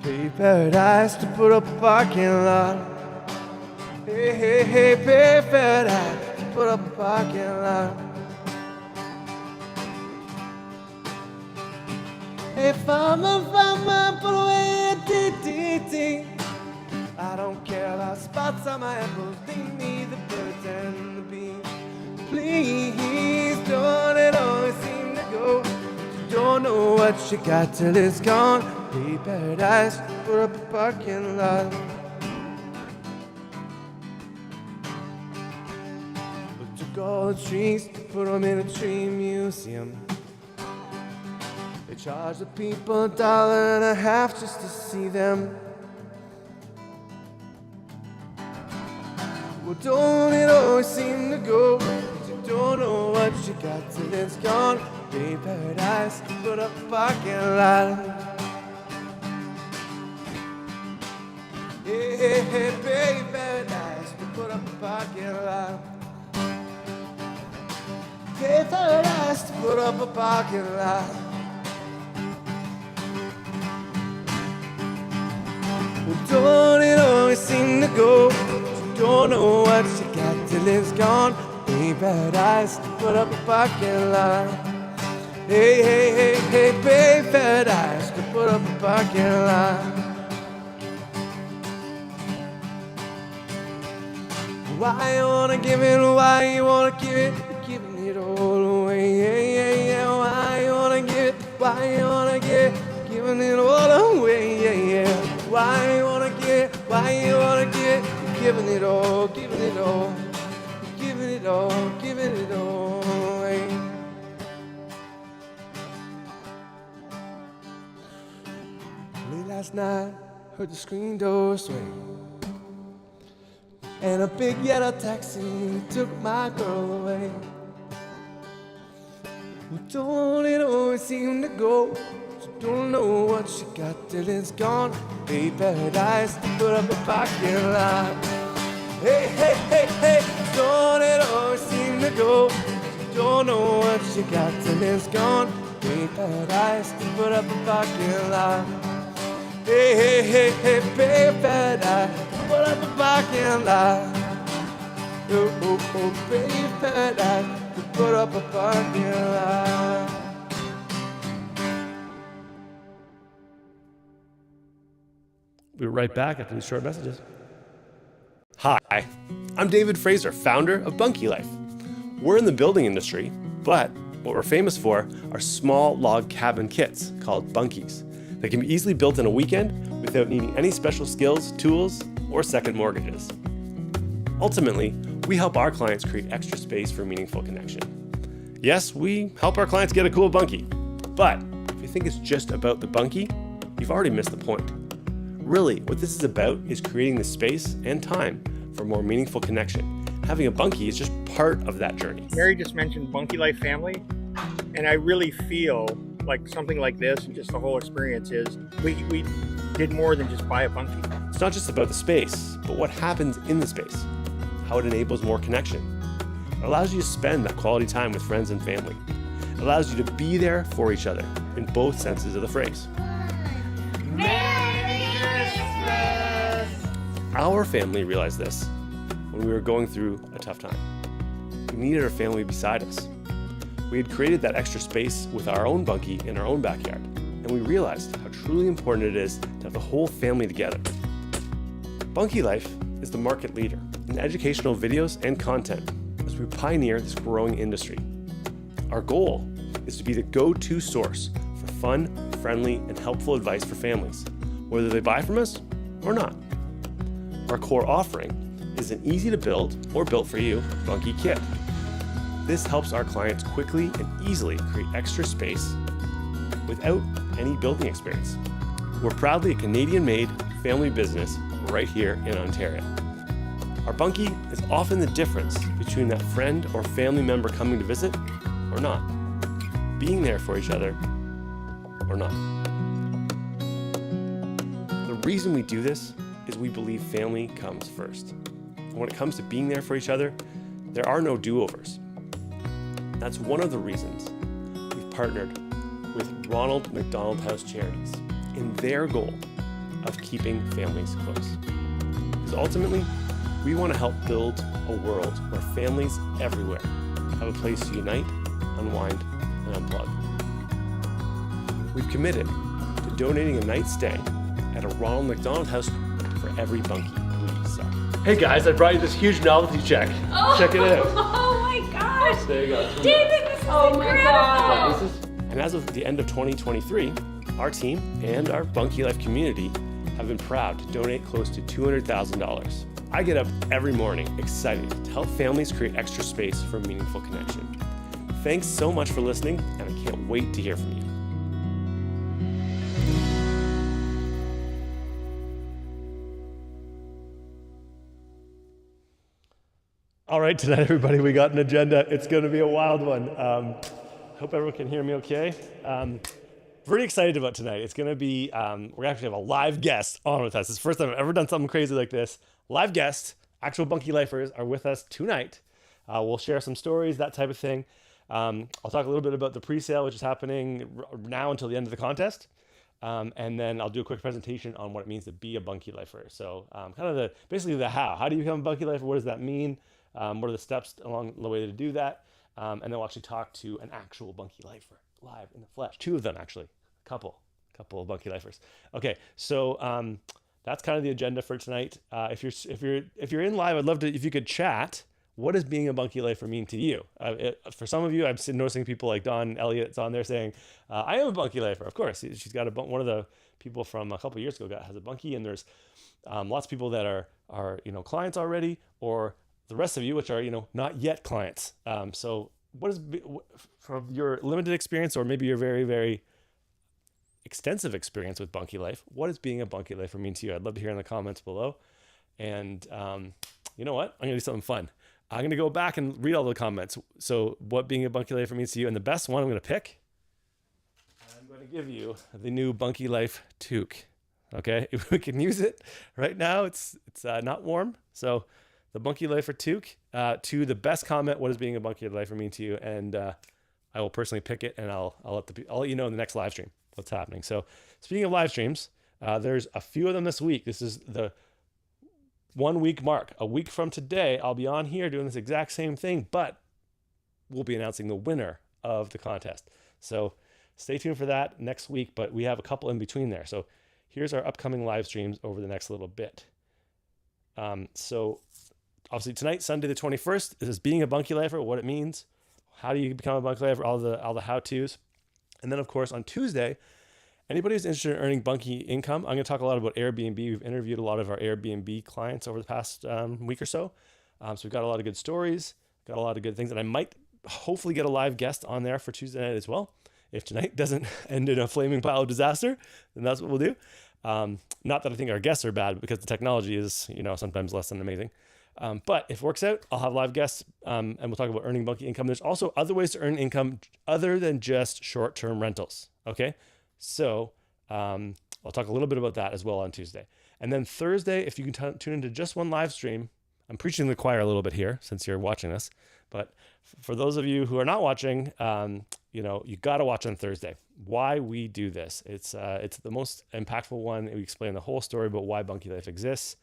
Pay paradise to put up a parking lot. Hey, hey, hey, pay paradise to put up a parking lot. Hey, farmer, put away a TTT. I don't care about spots on my apples. Bring me the birds and the bees. Please, don't it always seem to go? You don't know what you got till it's gone. Pay paradise, put up a parking lot. We took all the trees to put them in a tree museum. They charge the people $1.50 just to see them. Well, don't it always seem to go? You don't know what you got till it's gone. Pay paradise, put up a parking lot. Hey, hey, hey, pay paradise, put up a parking lot. Pay paradise, put up a parking lot. Well, don't it always seem to go? Don't know what you got till it's gone. Pay paradise, put up a parking lot. Hey, hey, hey, hey, pay paradise to put up a parking lot. Why you wanna give it, why you wanna give it, you're giving it all away. Yeah, yeah, yeah, why you wanna give it, why you wanna give it, giving it all away. Yeah, yeah, why you wanna give it, why you wanna give it, giving it all, giving it all, giving it all, giving it all away. Late last night, heard the screen door swing, and a big yellow taxi took my girl away. Well, don't it always seem to go? Don't know what you got till it's gone. Pay paradise to put up a parking lot. Hey, hey, hey, hey, don't it always seem to go? Don't know what you got till it's gone. Pay paradise to put up a parking lot. Hey, hey, hey, hey, pay paradise to put up a parking lot. Oh, oh, oh, pay paradise to put up a parking lot. We'll be right back after these short messages. Hi, I'm David Fraser, founder of Bunkie Life. We're in the building industry, but what we're famous for are small log cabin kits called bunkies that can be easily built in a weekend without needing any special skills, tools, or second mortgages. Ultimately, we help our clients create extra space for meaningful connection. Yes, we help our clients get a cool bunkie, but if you think it's just about the bunkie, you've already missed the point. Really, what this is about is creating the space and time for more meaningful connection. Having a bunkie is just part of that journey. Karrie just mentioned Bunkie Life family, and I really feel like something like this and just the whole experience is we did more than just buy a bunkie. It's not just about the space, but what happens in the space, how it enables more connection. It allows you to spend that quality time with friends and family. It allows you to be there for each other in both senses of the phrase. Our family realized this when we were going through a tough time. We needed our family beside us. We had created that extra space with our own bunkie in our own backyard, and we realized how truly important it is to have the whole family together. Bunkie Life is the market leader in educational videos and content as we pioneer this growing industry. Our goal is to be the go-to source for fun, friendly, and helpful advice for families, whether they buy from us or not. Our core offering is an easy to build or built for you bunkie kit. This helps our clients quickly and easily create extra space without any building experience. We're proudly a Canadian-made family business right here in Ontario. Our bunkie is often the difference between that friend or family member coming to visit or not, being there for each other or not. The reason we do this is we believe family comes first. And when it comes to being there for each other, there are no do-overs. That's one of the reasons we've partnered with Ronald McDonald House Charities in their goal of keeping families close. Because ultimately, we want to help build a world where families everywhere have a place to unite, unwind, and unplug. We've committed to donating a night's stay at a Ronald McDonald House for every Bunkie we sell. Hey guys, I brought you this huge novelty check. Oh, Check it out. Oh my gosh. There you go. David, this is incredible. And as of the end of 2023, our team and our Bunkie Life community have been proud to donate close to $200,000. I get up every morning excited to help families create extra space for meaningful connection. Thanks so much for listening, and I can't wait to hear from you. All right, tonight, everybody, we got an agenda. It's going to be a wild one. Hope everyone can hear me okay. Pretty excited about tonight. It's going to be, we're actually have a live guest on with us. It's the first time I've ever done something crazy like this. Live guests, actual Bunkie Lifers are with us tonight. We'll share some stories, that type of thing. I'll talk a little bit about the pre-sale, which is happening now until the end of the contest. And then I'll do a quick presentation on what it means to be a Bunkie Lifer. So kind of basically the how. How do you become a Bunkie Lifer? What does that mean? What are the steps along the way to do that? And then we'll actually talk to an actual Bunkie Lifer live in the flesh. Two of them, actually. Couple of Bunkie Lifers. Okay, so that's kind of the agenda for tonight. If you're in live, I'd love to, if you could chat. What does being a Bunkie Lifer mean to you? For some of you, I'm noticing people like Dawn Elliott's on there saying, I am a Bunkie Lifer. Of course, she's got one of the people from a couple of years ago has a Bunkie, and there's lots of people that are clients already, or the rest of you, which are not yet clients. So what is, from your limited experience, or maybe your very, very extensive experience with Bunkie Life, what does being a Bunkie Lifer mean to you? I'd love to hear in the comments below. And you know what? I'm gonna do something fun. I'm gonna go back and read all the comments. So what being a Bunkie Lifer means to you, and the best one I'm gonna pick, I'm gonna give you the new Bunkie Life toque. Okay, if we can use it right now, it's not warm. So the Bunkie Lifer toque, to the best comment, what does being a Bunkie Lifer mean to you? And I will personally pick it, and I'll let you know in the next live stream what's happening. So speaking of live streams, there's a few of them this week. This is the 1 week mark. A week from today, I'll be on here doing this exact same thing, but we'll be announcing the winner of the contest. So stay tuned for that next week, but we have a couple in between there. So here's our upcoming live streams over the next little bit. So obviously tonight, Sunday the 21st, this is being a Bunkie Lifer, what it means, how do you become a Bunkie Lifer, all the how-tos. And then of course on Tuesday, anybody who's interested in earning Bunkie income, I'm going to talk a lot about Airbnb. We've interviewed a lot of our Airbnb clients over the past week or so. So we've got a lot of good stories, got a lot of good things, and I might hopefully get a live guest on there for Tuesday night as well. If tonight doesn't end in a flaming pile of disaster, then that's what we'll do. Not that I think our guests are bad, because the technology is, sometimes less than amazing. But if it works out, I'll have live guests, and we'll talk about earning Bunkie income. There's also other ways to earn income other than just short-term rentals. Okay. So I'll talk a little bit about that as well on Tuesday. And then Thursday, if you can tune into just one live stream, I'm preaching to the choir a little bit here since you're watching this. But for those of you who are not watching, you got to watch on Thursday. Why we do this. It's the most impactful one. We explain the whole story about why Bunkie Life exists,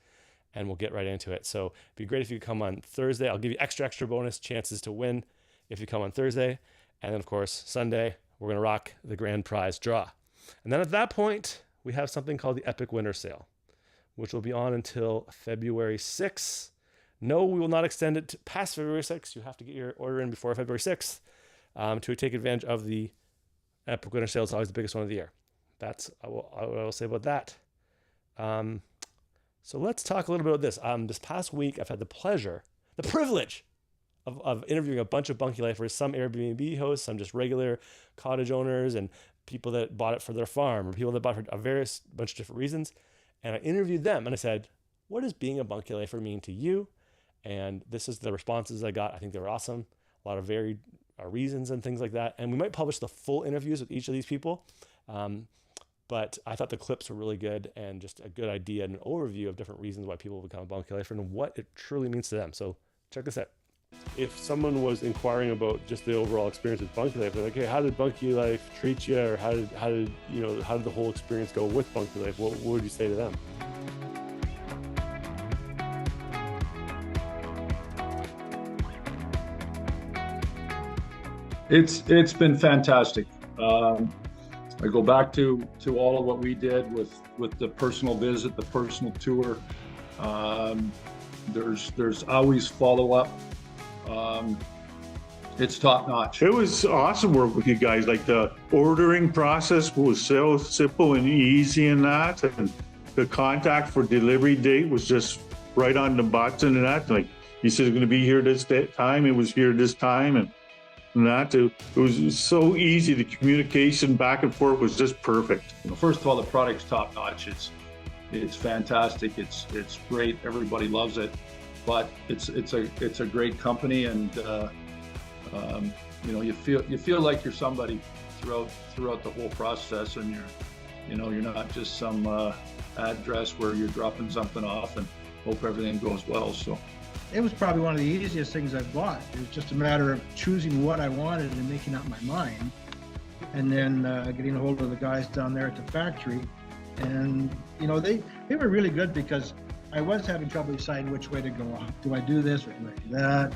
and we'll get right into it. So it'd be great if you come on Thursday. I'll give you extra bonus chances to win if you come on Thursday. And then, of course, Sunday, we're going to rock the grand prize draw. And then at that point, we have something called the Epic Winter Sale, which will be on until February 6th. No, we will not extend it past February 6th. You have to get your order in before February 6th to take advantage of the Epic Winter Sale. It's always the biggest one of the year. That's what I will say about that. So let's talk a little bit about this. This past week, I've had the privilege of interviewing a bunch of Bunkie Lifers, some Airbnb hosts, some just regular cottage owners, and people that bought it for their farm, or people that bought it for a bunch of different reasons. And I interviewed them, and I said, what does being a Bunkie Lifer mean to you? And this is the responses I got. I think they were awesome. A lot of varied reasons and things like that. And we might publish the full interviews with each of these people. But I thought the clips were really good, and just a good idea and an overview of different reasons why people become a Bunkie Lifer and what it truly means to them. So check this out. If someone was inquiring about just the overall experience with Bunkie Life, they're like, "Hey, how did Bunkie Life treat you, or how did the whole experience go with Bunkie Life?" What would you say to them? It's been fantastic. I go back to all of what we did with the personal visit, the personal tour. Um, there's always follow up. It's top notch. It was awesome work with you guys. Like the ordering process was so simple and easy in that, and the contact for delivery date was just right on the button and that. Like you said, it's going to be here this time. It was here this time, and that too. It was so easy. The communication back and forth was just perfect. First of all, the product's top notch. It's fantastic. It's great. Everybody loves it. But it's a great company, and you feel like you're somebody throughout the whole process, and you're not just some address where you're dropping something off and hope everything goes well. So it was probably one of the easiest things I've bought. It was just a matter of choosing what I wanted and making up my mind, and then getting a hold of the guys down there at the factory. And they were really good, because I was having trouble deciding which way to go. Do I do this or do I do that?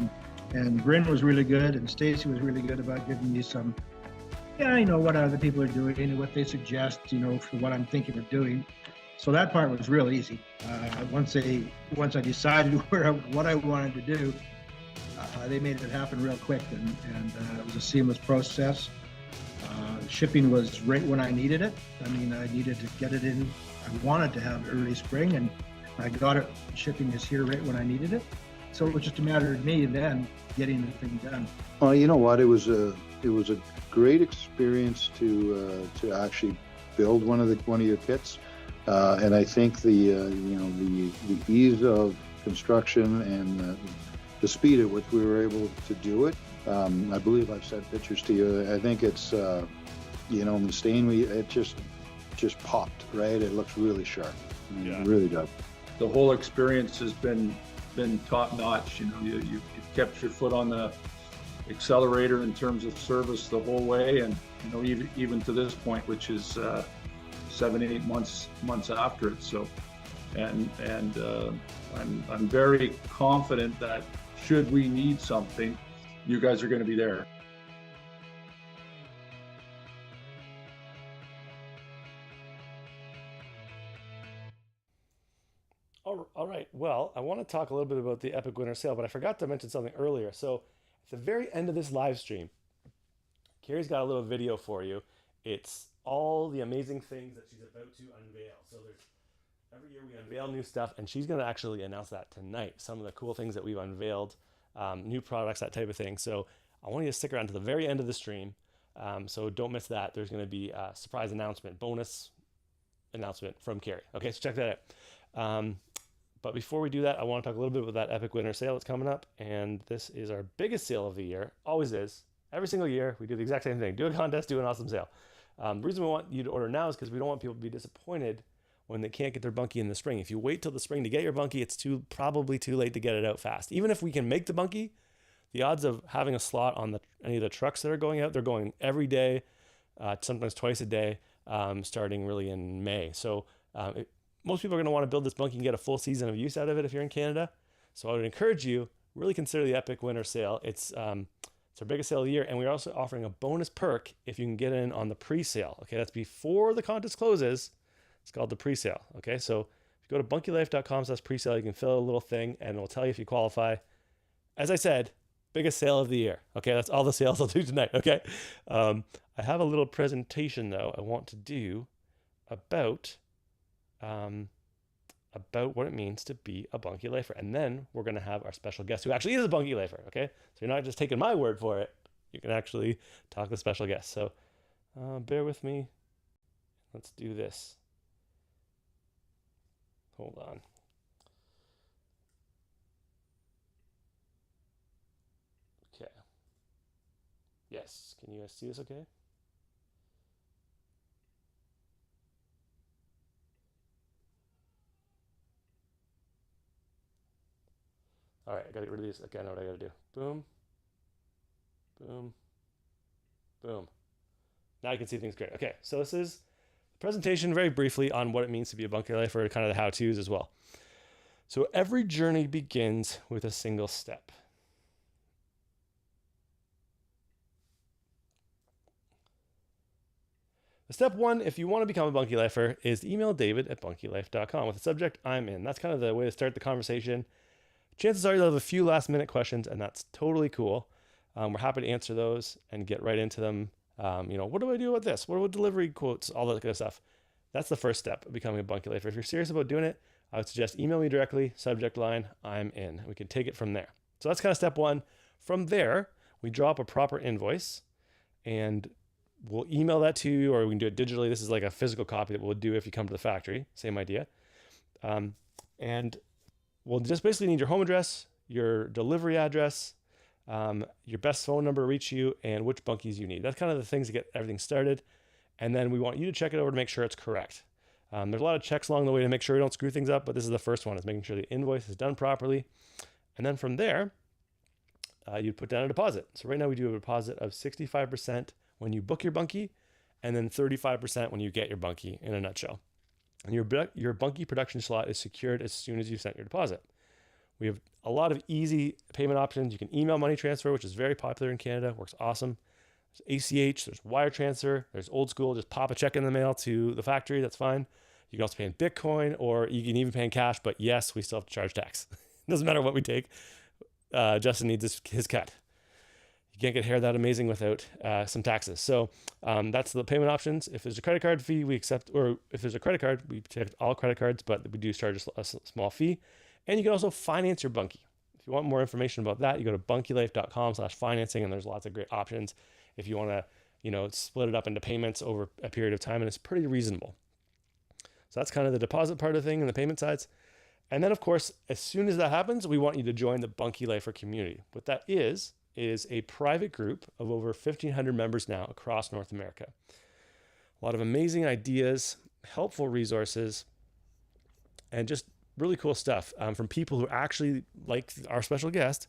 And Bryn was really good, and Stacy was really good about giving me some, what other people are doing and what they suggest, for what I'm thinking of doing. So that part was real easy. Once I decided what I wanted to do, they made it happen real quick, and it was a seamless process. Shipping was right when I needed it. I needed to get it in. I wanted to have early spring, and I got it. Shipping is here right when I needed it. So it was just a matter of me then getting the thing done. Well, you know what? It was a great experience to actually build one of your kits, and I think the ease of construction and the speed at which we were able to do it. I believe I've sent pictures to you. I think it's the stain it just popped, right? It looks really sharp. It really does. The whole experience has been top notch. You've kept your foot on the accelerator in terms of service the whole way, and even to this point, which is 7-8 months after it. So, and I'm very confident that should we need something, you guys are going to be there. All right. Well, I want to talk a little bit about the Epic Winter Sale, but I forgot to mention something earlier. So at the very end of this live stream, Karrie's got a little video for you. It's all the amazing things that she's about to unveil. So every year we unveil new stuff, and she's going to actually announce that tonight. Some of the cool things that we've unveiled, new products, that type of thing. So I want you to stick around to the very end of the stream. So don't miss that. There's going to be a surprise announcement, bonus announcement from Karrie. Okay, so check that out. But before we do that, I want to talk a little bit about that Epic Winter Sale that's coming up. And this is our biggest sale of the year. Always is. Every single year, we do the exact same thing. Do a contest, do an awesome sale. The reason we want you to order now is because we don't want people to be disappointed when they can't get their Bunkie in the spring. If you wait till the spring to get your Bunkie, it's probably too late to get it out fast. Even if we can make the Bunkie, the odds of having a slot on any of the trucks that are going out, they're going every day, sometimes twice a day, starting really in May. So most people are going to want to build this Bunkie and get a full season of use out of it if you're in Canada. So I would encourage you, really consider the Epic Winter Sale. It's our biggest sale of the year, and we're also offering a bonus perk if you can get in on the pre-sale. Okay, that's before the contest closes. It's called the pre-sale. Okay, so if you go to bunkielife.com/pre-sale, you can fill out a little thing, and it'll tell you if you qualify. As I said, biggest sale of the year. Okay, that's all the sales I'll do tonight. Okay, I have a little presentation though I want to do about what it means to be a Bunkie Lifer. And then we're going to have our special guest who actually is a Bunkie Lifer, okay? So you're not just taking my word for it. You can actually talk to the special guest. So bear with me. Let's do this. Hold on. Okay. Yes, can you guys see this okay? All right, I gotta get rid of these. Okay, I know what I gotta do. Boom, boom, boom. Now you can see things great. Okay, so this is a presentation very briefly on what it means to be a bunkie lifer, kind of the how-tos as well. So every journey begins with a single step. Step one, if you want to become a bunkie lifer, is email David at bunkielife.com with the subject I'm in. That's kind of the way to start the conversation. Chances are you'll have a few last minute questions, and that's totally cool. We're happy to answer those and get right into them. What do I do with this? What are delivery quotes? All that kind of stuff. That's the first step of becoming a bunkie lifer. If you're serious about doing it, I would suggest email me directly, subject line, I'm in. We can take it from there. So that's kind of step one. From there, we draw up a proper invoice and we'll email that to you, or we can do it digitally. This is like a physical copy that we'll do if you come to the factory. Same idea. And we'll just basically need your home address, your delivery address, your best phone number to reach you, and which bunkies you need. That's kind of the things to get everything started. And then we want you to check it over to make sure it's correct. There's a lot of checks along the way to make sure we don't screw things up, but this is the first one, is making sure the invoice is done properly. And then from there, you'd put down a deposit. So right now we do a deposit of 65% when you book your bunkie, and then 35% when you get your bunkie, in a nutshell. And your bunkie production slot is secured as soon as you sent your deposit. We have a lot of easy payment options. You can email money transfer, which is very popular in Canada, works awesome. There's ACH, there's wire transfer, there's old school, just pop a check in the mail to the factory, that's fine. You can also pay in Bitcoin, or you can even pay in cash, but yes, we still have to charge tax. Doesn't matter what we take. Justin needs his cut. You can't get hair that amazing without some taxes. So that's the payment options. If there's a credit card fee, we accept, or if there's a credit card, we accept all credit cards, but we do charge a small fee. And you can also finance your bunkie. If you want more information about that, you go to bunkielife.com/financing, and there's lots of great options if you want to, split it up into payments over a period of time, and it's pretty reasonable. So that's kind of the deposit part of the thing and the payment sides. And then, of course, as soon as that happens, we want you to join the Bunkie Lifer community. What that is a private group of over 1,500 members now across North America. A lot of amazing ideas, helpful resources, and just really cool stuff from people who actually, like our special guest,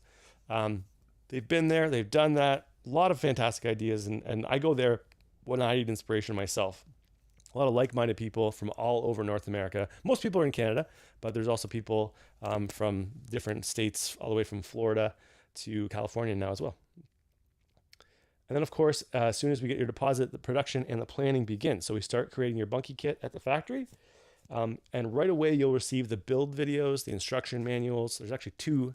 they've been there, they've done that. A lot of fantastic ideas, and I go there when I need inspiration myself. A lot of like-minded people from all over North America. Most people are in Canada, but there's also people from different states, all the way from Florida to California now as well. And then, of course, as soon as we get your deposit, the production and the planning begins. So we start creating your bunkie kit at the factory, and right away you'll receive the build videos, the instruction manuals. There's actually 2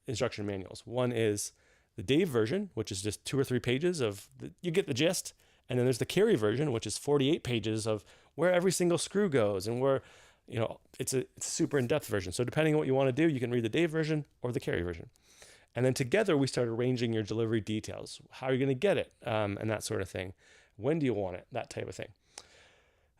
instruction manuals. One is the Dave version, which is just 2 or 3 pages you get the gist. And then there's the Karrie version, which is 48 pages of where every single screw goes, and where, it's a super in-depth version. So depending on what you want to do, you can read the Dave version or the Karrie version. And then together we start arranging your delivery details. How are you going to get it? And that sort of thing. When do you want it? That type of thing.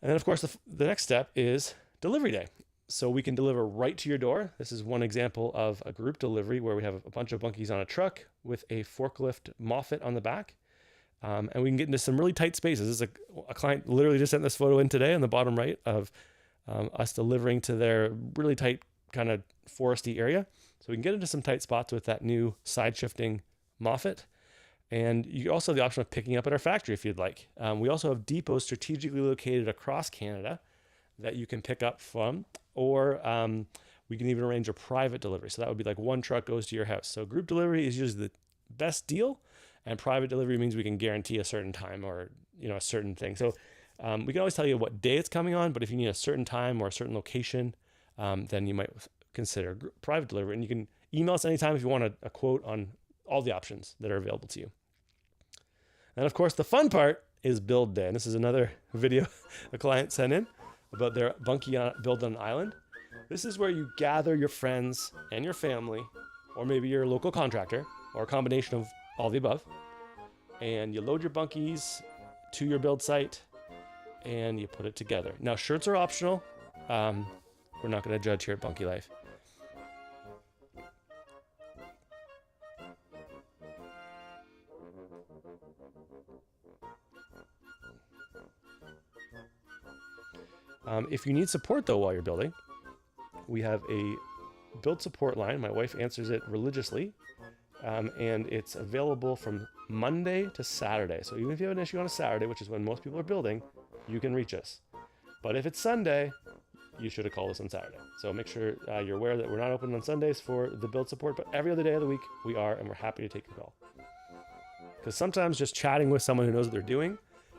And then, of course, the next step is delivery day. So we can deliver right to your door. This is one example of a group delivery where we have a bunch of bunkies on a truck with a forklift moffett on the back. And we can get into some really tight spaces. This is a client literally just sent this photo in today on the bottom right of us delivering to their really tight kind of foresty area. So we can get into some tight spots with that new side shifting moffett. And you also have the option of picking up at our factory if you'd like. We also have depots strategically located across Canada that you can pick up from, or we can even arrange a private delivery. So that would be like one truck goes to your house. So group delivery is usually the best deal, and private delivery means we can guarantee a certain time or a certain thing. So we can always tell you what day it's coming on, but if you need a certain time or a certain location, then you might consider private delivery. And you can email us anytime if you want a quote on all the options that are available to you. And of course, the fun part is build day. And this is another video a client sent in about their bunkie build on an island. This is where you gather your friends and your family, or maybe your local contractor, or a combination of all the above, and you load your bunkies to your build site and you put it together. Now, shirts are optional. We're not going to judge here at Bunkie Life. If you need support though while you're building, we have a build support line. My wife answers it religiously, and it's available from Monday to Saturday. So even if you have an issue on a Saturday, which is when most people are building, you can reach us. But if it's Sunday, you should have called us on Saturday. So make sure you're aware that we're not open on Sundays for the build support, but every other day of the week we are, and we're happy to take your call. Because sometimes just chatting with someone who knows what they're doing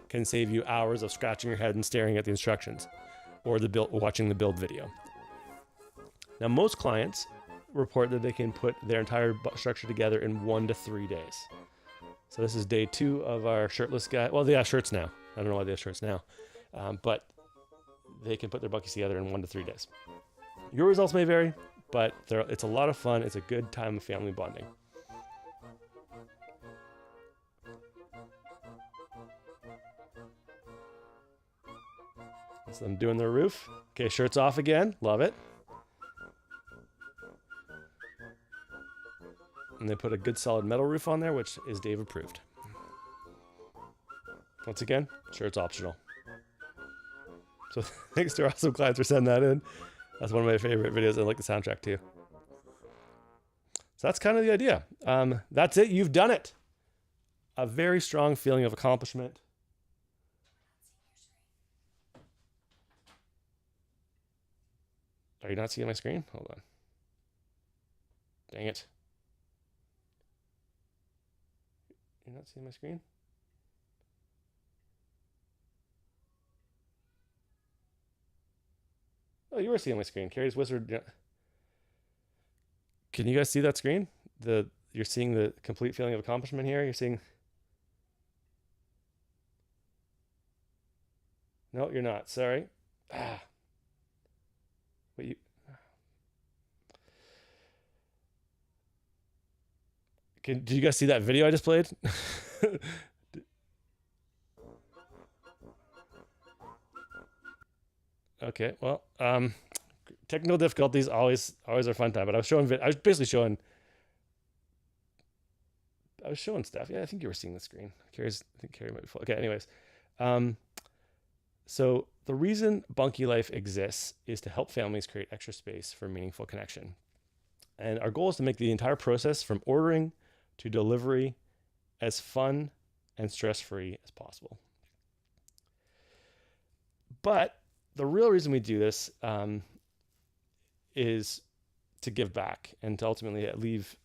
can save you hours of scratching your head and staring at the instructions, or watching the build video. Now, most clients report that they can put their entire structure together in 1 to 3 days. So this is day 2 of our shirtless guy. Well, they have shirts now. I don't know why they have shirts now, but they can put their bunkies together in 1 to 3 days. Your results may vary, but it's a lot of fun. It's a good time of family bonding. That's them doing their roof. Okay, shirts off again. Love it. And they put a good solid metal roof on there, which is Dave approved. Once again, shirts optional. So thanks to our awesome clients for sending that in. That's one of my favorite videos. I like the soundtrack too. So that's kind of the idea. That's it. You've done it. A very strong feeling of accomplishment. Are you not seeing my screen? Hold on. Dang it. You're not seeing my screen? Oh, you were seeing my screen. Karrie's wizard. Yeah. Can you guys see that screen? You're seeing the complete feeling of accomplishment here. You're seeing. No, you're not. Sorry. But you. Did you guys see that video I just played? Okay, well, technical difficulties always are a fun time. But I was basically showing stuff. Yeah, I think you were seeing the screen. I think Karrie might be full. Okay, anyways, so the reason Bunkie Life exists is to help families create extra space for meaningful connection, and our goal is to make the entire process from ordering to delivery as fun and stress-free as possible. But the real reason we do this is to give back and to ultimately leave,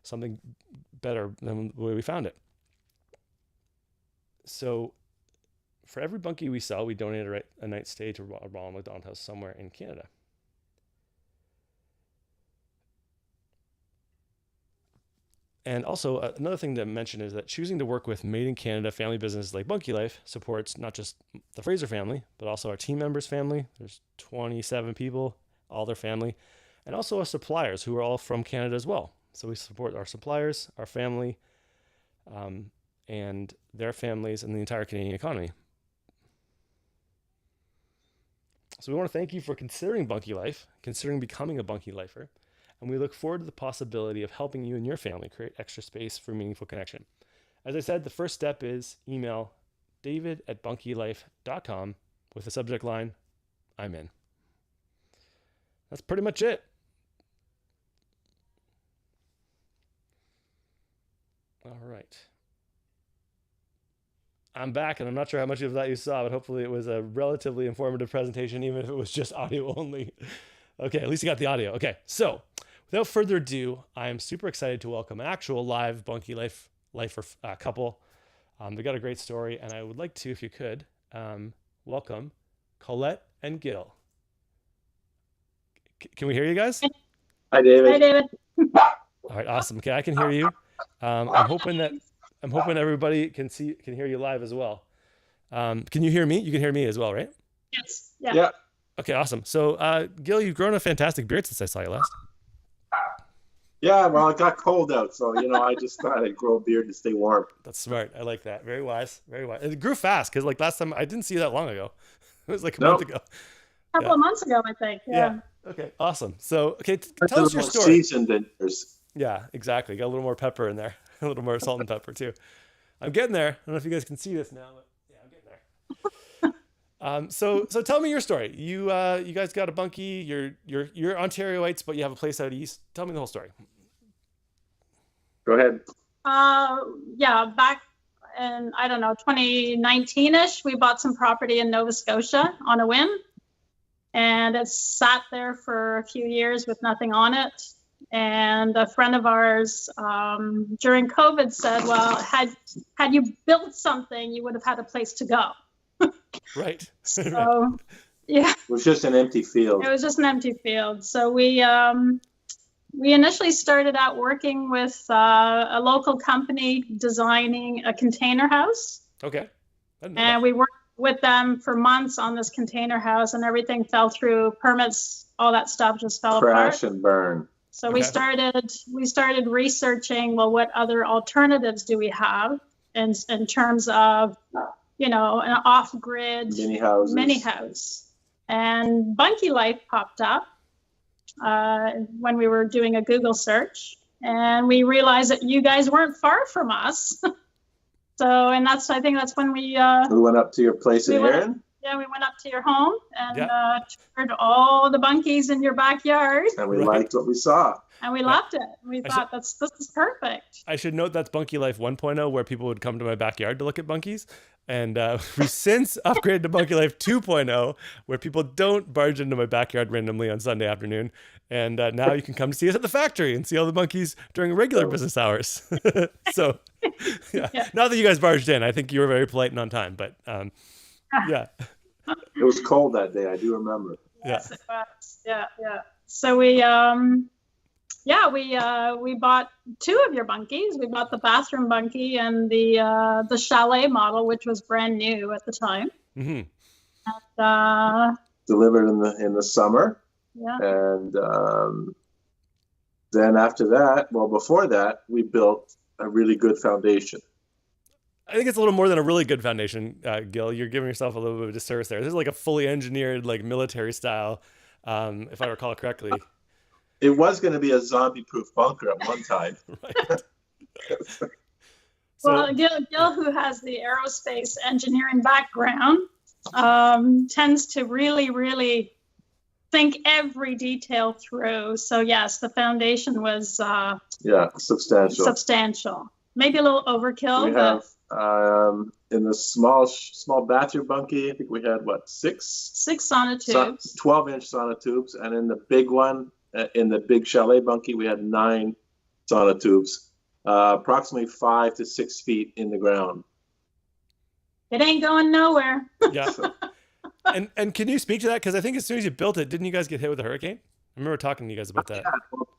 something better than the way we found it. So for every bunkie we sell, we donate a night's stay to a Ronald McDonald House somewhere in Canada. And also another thing to mention is that choosing to work with made in Canada family businesses like Bunkie Life supports not just the Fraser family, but also our team members' family. There's 27 people, all their family, and also our suppliers who are all from Canada as well. So we support our suppliers, our family, and their families and the entire Canadian economy. So we want to thank you for considering Bunkie Life, considering becoming a Bunkie Lifer. And we look forward to the possibility of helping you and your family create extra space for meaningful connection. As I said, the first step is email david@bunkielife.com with the subject line, I'm in. That's pretty much it. All right. I'm back, and I'm not sure how much of that you saw, but hopefully it was a relatively informative presentation, even if it was just audio only. Okay, at least you got the audio. Okay, so without further ado, I am super excited to welcome an actual live Bunkie Lifer couple. They got a great story, and I would like to, if you could, welcome Colette and Gil. Can we hear you guys? Hi, David. Hi, David. All right, awesome. Okay, I can hear you. I'm hoping everybody can hear you live as well. Can you hear me? You can hear me as well, right? Yes. Yeah. Yeah. Okay, awesome. So, Gil, you've grown a fantastic beard since I saw you last. Yeah, well, it got cold out, so, I just thought I'd grow a beard to stay warm. That's smart. I like that. Very wise. Very wise. It grew fast because, last time I didn't see you that long ago. It was like a month ago. A couple of months ago, I think. Yeah. Okay, awesome. So, tell us your story. Seasoned in yours. Yeah, exactly. Got a little more pepper in there. A little more salt and pepper, too. I'm getting there. I don't know if you guys can see this now, but yeah, I'm getting So tell me your story. You guys got a bunkie. You're Ontarioites, but you have a place out east. Tell me the whole story. Go ahead. Yeah, back in, I don't know, 2019-ish, we bought some property in Nova Scotia on a whim. And it sat there for a few years with nothing on it. And a friend of ours during COVID said, well, had you built something, you would have had a place to go. Right. So, yeah. It was just an empty field. It was just an empty field. So we initially started out working with a local company designing a container house. Okay. And we worked with them for months on this container house, and everything fell through. Permits, all that stuff just fell apart. Crash and burn. So we started researching, well, what other alternatives do we have in terms of, you know, an off-grid mini house. And Bunkie Life popped up when we were doing a Google search, and we realized that you guys weren't far from us. So, and I think that's when we went up to your place in Erin. Yeah, we went up to your home and toured all the bunkies in your backyard. And we liked what we saw. And we loved it. We thought this is perfect. I should note that's Bunkie Life 1.0, where people would come to my backyard to look at bunkies. And we since upgraded to Bunkie Life 2.0, where people don't barge into my backyard randomly on Sunday afternoon. And now you can come see us at the factory and see all the monkeys during regular business hours. So, yeah. Not that you guys barged in. I think you were very polite and on time. But, yeah. It was cold that day. I do remember. Yes, it was. Yeah. So we bought two of your bunkies. We bought the bathroom bunkie and the chalet model, which was brand new at the time. Mm-hmm. And, delivered in the summer. Yeah. And then after that, well, before that, we built a really good foundation. I think it's a little more than a really good foundation, Gil. You're giving yourself a little bit of a disservice there. This is like a fully engineered, like military style, if I recall correctly. It was going to be a zombie-proof bunker at one time. Right. Well, Gil, who has the aerospace engineering background, tends to really, really think every detail through. So yes, the foundation was substantial. Maybe a little overkill. We have in the small bathroom bunkie, I think we had six sonotubes, 12-inch sonotubes, and in the big one, in the big chalet bunkie, we had 9 sonotubes, approximately 5 to 6 feet in the ground. It ain't going nowhere. Yeah. And can you speak to that? Because I think as soon as you built it, didn't you guys get hit with a hurricane? I remember talking to you guys about that.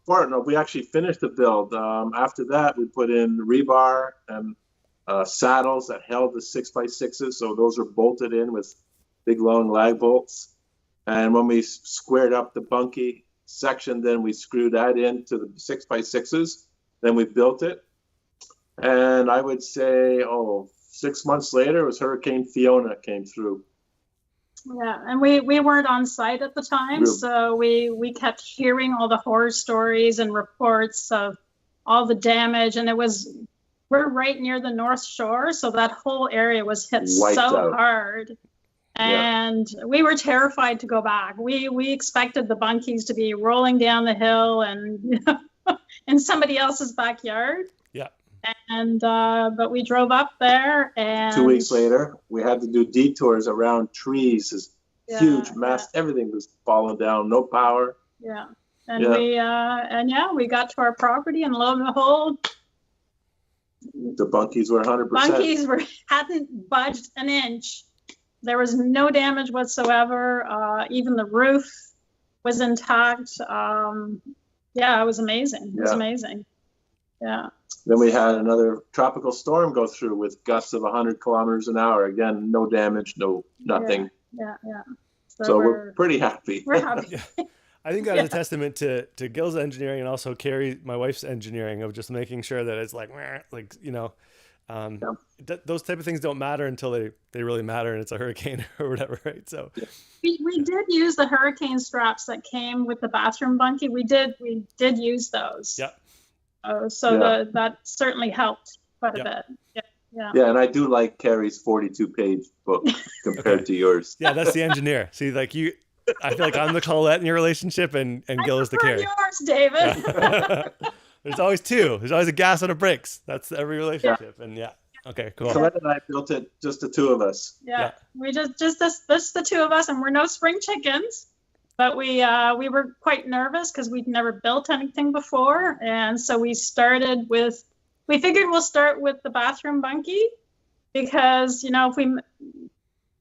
Yeah, we actually finished the build. After that, we put in rebar and saddles that held the 6x6s. So those are bolted in with big long lag bolts. And when we squared up the bunkie section, then we screwed that into the 6x6s. Then we built it. And I would say, 6 months later, it was Hurricane Fiona came through. Yeah, and we weren't on site at the time, so we kept hearing all the horror stories and reports of all the damage, and we're right near the North Shore, so that whole area was hit Wiped so out. hard, and we were terrified to go back. We expected the bunkies to be rolling down the hill and in somebody else's backyard. Yeah. And but we drove up there, and 2 weeks later, we had to do detours around trees. This huge mess. Everything was falling down. No power. Yeah. And we got to our property, and lo and behold, the bunkies were 100%. Bunkies hadn't budged an inch. There was no damage whatsoever. Even the roof was intact. It was amazing. It was amazing. Yeah. Then we had another tropical storm go through with gusts of 100 kilometers an hour. Again, no damage, nothing. Yeah. So we're pretty happy. We're happy. I think that is a testament to Gil's engineering and also Karrie, my wife's engineering, of just making sure that it's those type of things don't matter until they really matter, and it's a hurricane or whatever, right? So we did use the hurricane straps that came with the bathroom bunkie. We did use those. Yeah. That certainly helped quite a bit. Yeah. Yeah, and I do like Karrie's 42-page book compared to yours. Yeah, that's the engineer. See, like I feel like I'm the Colette in your relationship, and Gil is the prefer Karrie. yours, David. Yeah. There's always two. There's always a gas and a brakes. That's every relationship. And yeah. Okay, cool. Colette and I built it, just the two of us. Yeah. We just the two of us, and we're no spring chickens. But we were quite nervous because we'd never built anything before, and so we figured we'll start with the bathroom bunkie, because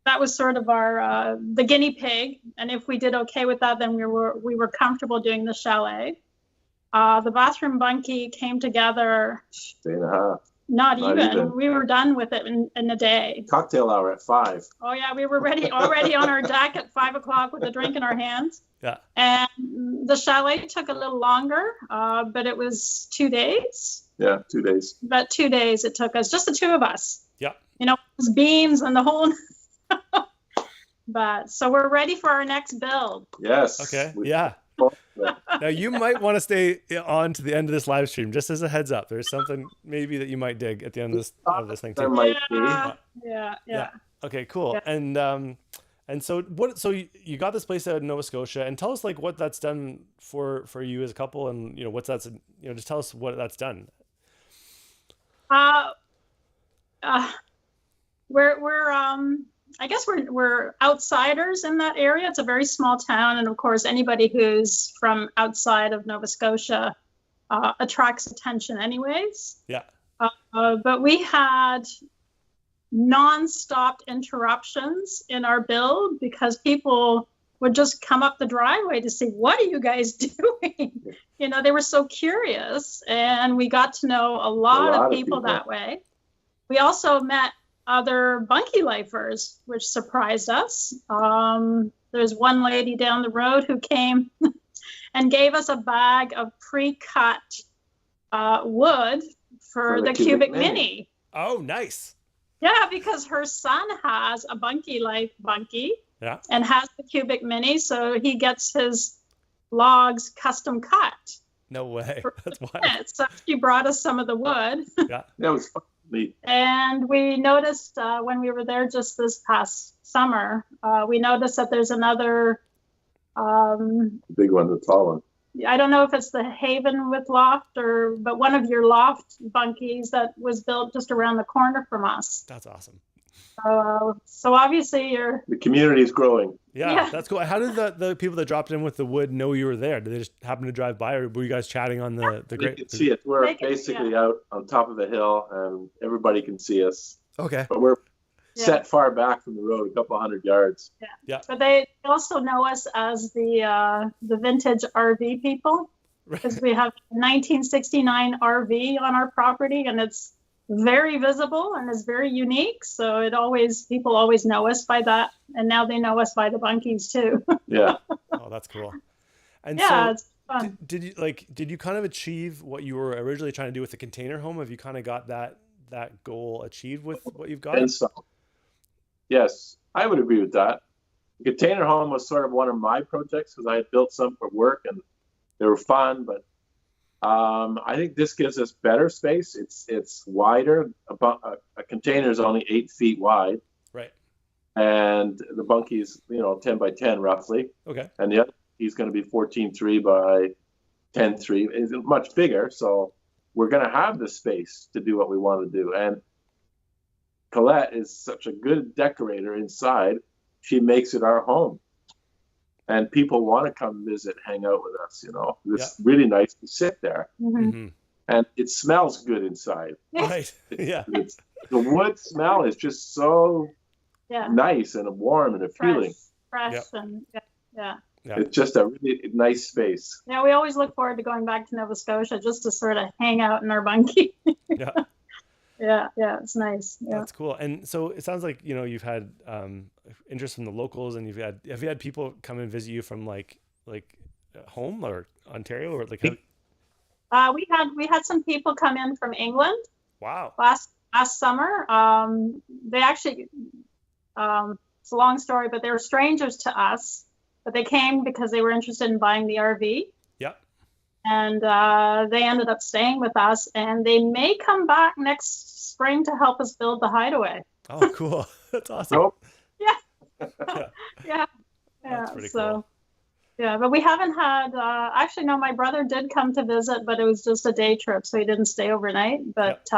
that was sort of our the guinea pig, and if we did okay with that, then we were comfortable doing the chalet. The bathroom bunkie came together. Day and a half. Not even. We were done with it in a day. Cocktail hour at 5. Oh yeah, we were already on our deck at 5 o'clock with a drink in our hands. Yeah. And the chalet took a little longer, but it was 2 days. Yeah, 2 days. About 2 days it took us, just the two of us. Yeah. It was beams and the whole. But so we're ready for our next build. Yes. Okay. Yeah. Now you might want to stay on to the end of this live stream, just as a heads up. There's something maybe that you might dig at the end of this thing too. There might be. Yeah. Okay, cool. Yeah. And so what? So you got this place out in Nova Scotia, and tell us like what that's done for you as a couple, and just tell us what that's done. I guess we're outsiders in that area. It's a very small town, and of course, anybody who's from outside of Nova Scotia attracts attention, anyways. Yeah. But we had non-stop interruptions in our build because people would just come up the driveway to see, what are you guys doing? They were so curious, and we got to know a lot of people that way. We also met other Bunkie lifers, which surprised us. There's one lady down the road who came and gave us a bag of pre-cut wood for the cubic mini. Oh, nice. Yeah, because her son has a Bunkie Life bunkie, yeah, and has the cubic mini, so he gets his logs custom cut. No way. That's wild. So she brought us some of the wood. Yeah, that was fun. And we noticed when we were there just this past summer, we noticed that there's another big one, the tall one. I don't know if it's the Haven with Loft but one of your Loft bunkies that was built just around the corner from us. That's awesome. So obviously the community is growing. Yeah, that's cool. How did the people that dropped in with the wood know you were there? Did they just happen to drive by, or were you guys chatting on the great? You can see it. We're basically out on top of the hill, and everybody can see us. Okay. But we're set far back from the road, a couple 100 yards. Yeah. But they also know us as the vintage RV people, because we have a 1969 RV on our property, and it's very visible and is very unique. So people always know us by that, and now they know us by the bunkies too. Yeah. Oh, that's cool. And yeah, so it's fun. Did you kind of achieve what you were originally trying to do with the container home? Have you kind of got that goal achieved with what you've got? And so, yes, I would agree with that. The container home was sort of one of my projects because I had built some for work and they were fun, but I think this gives us better space. It's wider. A container is only 8 feet wide. Right. And the bunkie is 10 by 10 roughly. Okay. And the other he's going to be 14.3 by 10.3. It's much bigger, so we're going to have the space to do what we want to do. And Colette is such a good decorator inside. She makes it our home. And people want to come visit, hang out with us, It's really nice to sit there. Mm-hmm. And it smells good inside. Right. Yeah. The wood smell is just so nice and warm and appealing. Fresh and yeah. It's just a really nice space. Yeah, we always look forward to going back to Nova Scotia just to sort of hang out in our bunkie. Yeah. Yeah, it's nice. Yeah. That's cool. And so it sounds like, you've had interest from the locals, and have you had people come and visit you from like home or Ontario, or like we had some people come in from England. Wow. Last summer. They actually it's a long story, but they were strangers to us, but they came because they were interested in buying the RV. Yep. And they ended up staying with us, and they may come back next spring to help us build the Hideaway. Oh, cool. That's awesome. Nope. Yeah. Yeah. Yeah. That's pretty So, cool. yeah, but we haven't had, actually, no, my brother did come to visit, but it was just a day trip, so he didn't stay overnight. But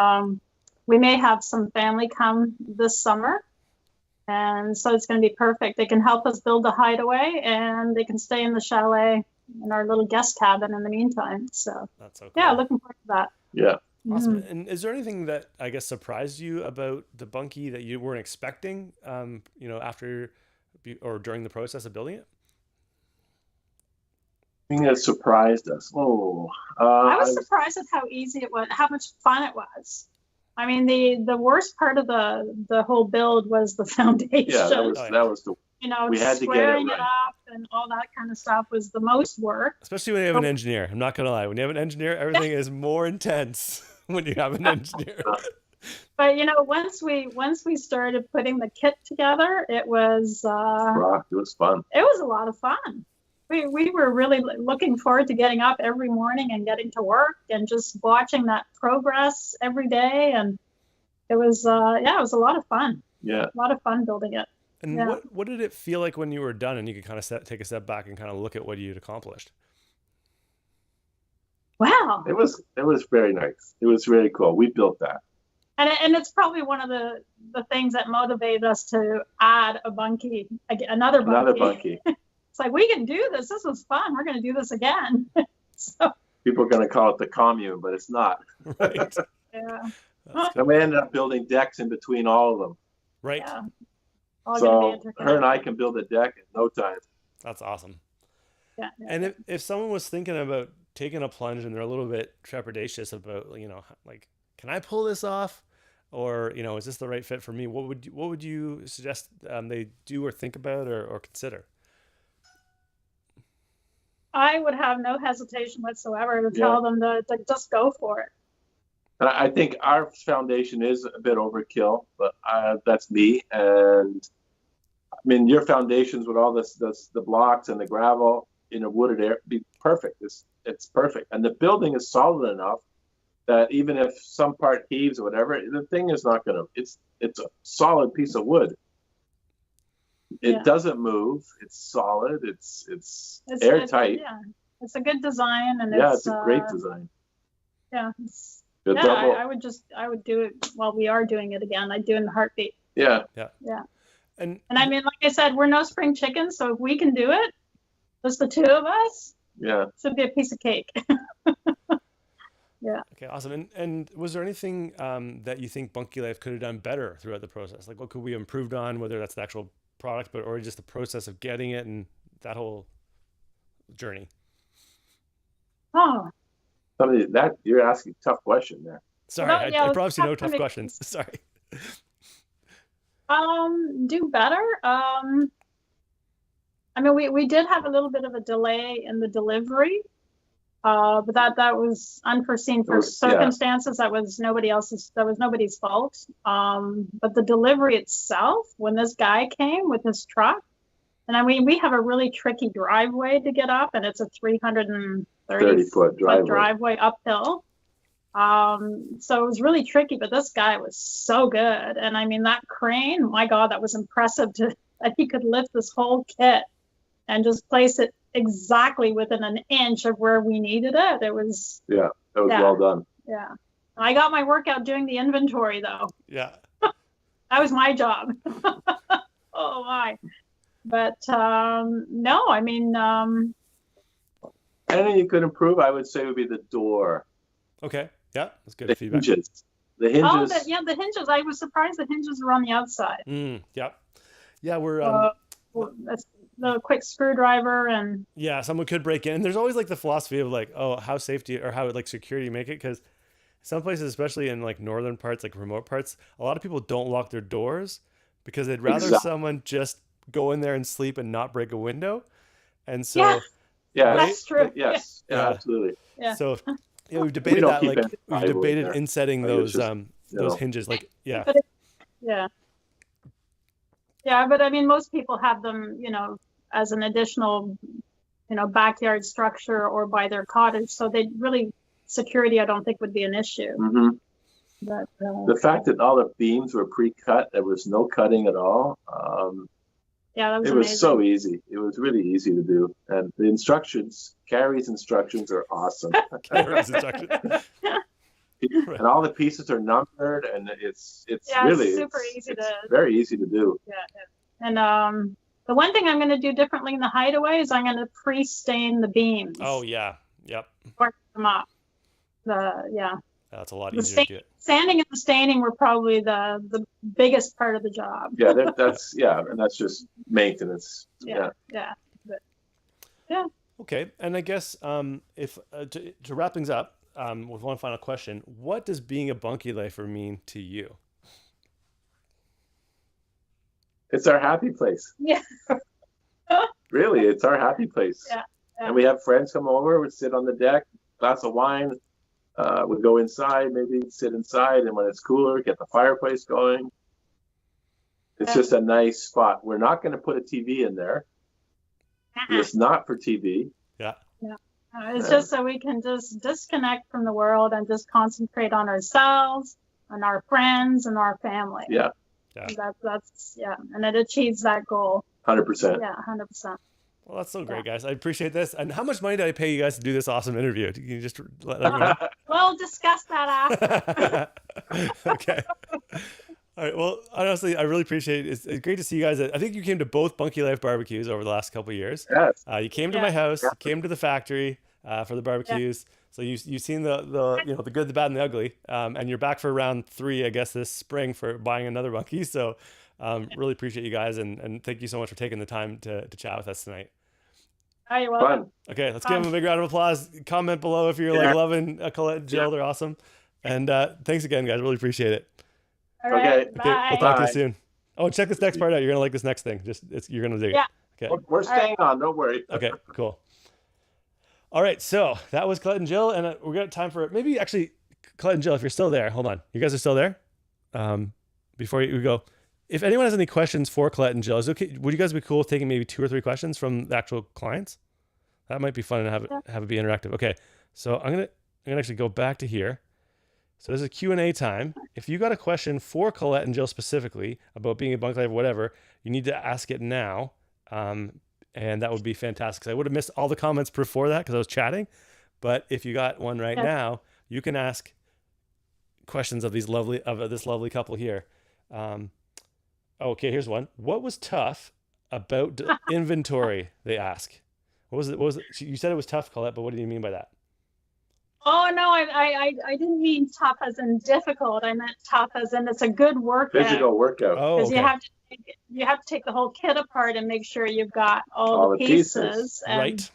we may have some family come this summer. And so it's going to be perfect. They can help us build the Hideaway, and they can stay in the chalet in our little guest cabin in the meantime. So That's so cool. yeah, looking forward to that. Yeah. Awesome. And is there anything that I guess surprised you about the Bunkie that you weren't expecting, after or during the process of building it? Thing that surprised us. I was surprised at how easy it was, how much fun it was. I mean, the worst part of the whole build was the foundation. Yeah, that was the. We had to get it squaring right. it up and all that kind of stuff was the most work. Especially when you have an engineer. I'm not gonna lie. When you have an engineer, everything is more intense when you have an engineer. But once we started putting the kit together, it was It was fun. It was a lot of fun. We were really looking forward to getting up every morning and getting to work and just watching that progress every day. And it was, it was a lot of fun. Yeah. A lot of fun building it. And what did it feel like when you were done and you could kind of take a step back and kind of look at what you'd accomplished? Wow. It was very nice. It was really cool. We built that. And it's probably one of the things that motivated us to add a bunkie, another bunkie. It's like, we can do this. This was fun. We're going to do this again. So people are going to call it the commune, but it's not. Right. Yeah. So we ended up building decks in between all of them. Right. Yeah. So her and I can build a deck in no time. That's awesome. Yeah. And if someone was thinking about taking a plunge and they're a little bit trepidatious about, like, can I pull this off? Or, is this the right fit for me? What would you suggest they do or think about or consider? I would have no hesitation whatsoever to tell them to just go for it. And I think our foundation is a bit overkill, but that's me. And I mean, your foundations with all the blocks and the gravel in a wooded area be perfect. It's perfect. And the building is solid enough that even if some part heaves or whatever, the thing is not going to, it's a solid piece of wood. It doesn't move. It's solid. It's airtight. It's a good design, and it's a great design. Yeah. I would do it. Well, we are doing it again. I'd do it in a heartbeat. Yeah. And I mean, like I said, we're no spring chickens, so if we can do it, just the two of us, it should be a piece of cake. Yeah. Okay, awesome. And was there anything that you think Bunkie Life could have done better throughout the process? Like, what could we have improved on, whether that's the actual product, or just the process of getting it and that whole journey? Oh. That you're asking a tough question there. Sorry, I promise you no tough questions. Sorry. Do better. I mean, we did have a little bit of a delay in the delivery, but that was unforeseen circumstances. That was nobody's fault. But the delivery itself, when this guy came with his truck, and I mean, we have a really tricky driveway to get up, and it's a 330-foot driveway uphill. So it was really tricky, but this guy was so good. And I mean, that crane, my God, that was impressive that he could lift this whole kit and just place it exactly within an inch of where we needed it. It was, that was well done. Yeah. I got my workout doing the inventory though. Yeah. That was my job. Oh my. But no, I mean, anything you could improve, I would say, would be the door. Okay. Yeah, that's good feedback. Hinges. The hinges. Oh, the hinges. I was surprised the hinges were on the outside. Yep. Yeah, we're that's the quick screwdriver and. Yeah, someone could break in. And there's always like the philosophy of like, oh, how safe do you, or how like secure do you make it? Because some places, especially in like northern parts, like remote parts, a lot of people don't lock their doors because they'd rather someone just go in there and sleep and not break a window. And so that's true. Yes. Yeah, absolutely. Yeah. So we've debated that, like we've debated insetting those hinges, like But but I mean, most people have them, as an additional backyard structure or by their cottage. So they really, security, I don't think would be an issue. hmm But, The fact that all the beams were pre-cut, there was no cutting at all. yeah, that was It amazing. was so easy. It was really easy to do. And the instructions, Karrie's instructions are awesome. Karrie's instructions. And all the pieces are numbered, and it's Yeah, really it's super easy it's to. very easy to do. Yeah. And the one thing I'm going to do differently in the Hideaway is I'm going to pre-stain the beams. Oh yeah, yep. Work them up. Yeah. That's a lot The easier to do it. sanding and the staining were probably the biggest part of the job. Yeah, and that's just maintenance. Yeah. But, yeah. Okay, and I guess if to wrap things up with one final question, what does being a bunkie lifer mean to you? It's our happy place. Yeah. Really, it's our happy place. Yeah. And we have friends come over, we sit on the deck, glass of wine, we go inside, maybe sit inside, and when it's cooler, get the fireplace going. It's just a nice spot. We're not going to put a TV in there. It's not for TV. Yeah. It's just so we can just disconnect from the world and just concentrate on ourselves, on our friends, and our family. Yeah. That's and it achieves that goal. 100%. Yeah, 100%. Well, that's so great, guys. I appreciate this. And how much money did I pay you guys to do this awesome interview? Can you just let everyone know? We'll discuss that after. Okay. All right. Well, honestly, I really appreciate it. It's great to see you guys. I think you came to both Bunkie Life barbecues over the last couple of years. Yes. You came to my house, came to the factory for the barbecues. So you've seen the the good, the bad, and the ugly. And you're back for round 3, I guess, this spring for buying another bunkie. So really appreciate you guys, and thank you so much for taking the time to chat with us tonight. Oh, you're welcome. Fun. Okay, let's give them a big round of applause. Comment below if you're like loving Colette and Jill. They're awesome. And thanks again, guys. Really appreciate it. All right, Okay. bye. We'll talk to you soon. Oh, check this next part out. You're gonna like this next thing. You're gonna dig it. Okay. We're staying on, don't worry. Okay. Cool. All right. So that was Colette and Jill, and we're got time for maybe actually Colette and Jill. If you're still there, hold on. You guys are still there. Before we go, if anyone has any questions for Colette and Jill, is it okay? Would you guys be cool with taking maybe 2 or 3 questions from the actual clients? That might be fun and have it be interactive. Okay. So I'm gonna actually go back to here. So this is a Q&A time. If you got a question for Colette and Jill specifically about being a bunkie lifer or whatever, you need to ask it now. And that would be fantastic, because I would have missed all the comments before that because I was chatting. But if you got one right now, you can ask questions of this lovely couple here. Okay, here's one. What was tough about inventory? They ask. What was it? You said it was tough, Colette, but what do you mean by that? Oh no, I didn't mean tough as in difficult. I meant tough as in it's a good workout. Physical workout. Oh, Because okay. you have to take the whole kit apart and make sure you've got all the pieces. And, Right.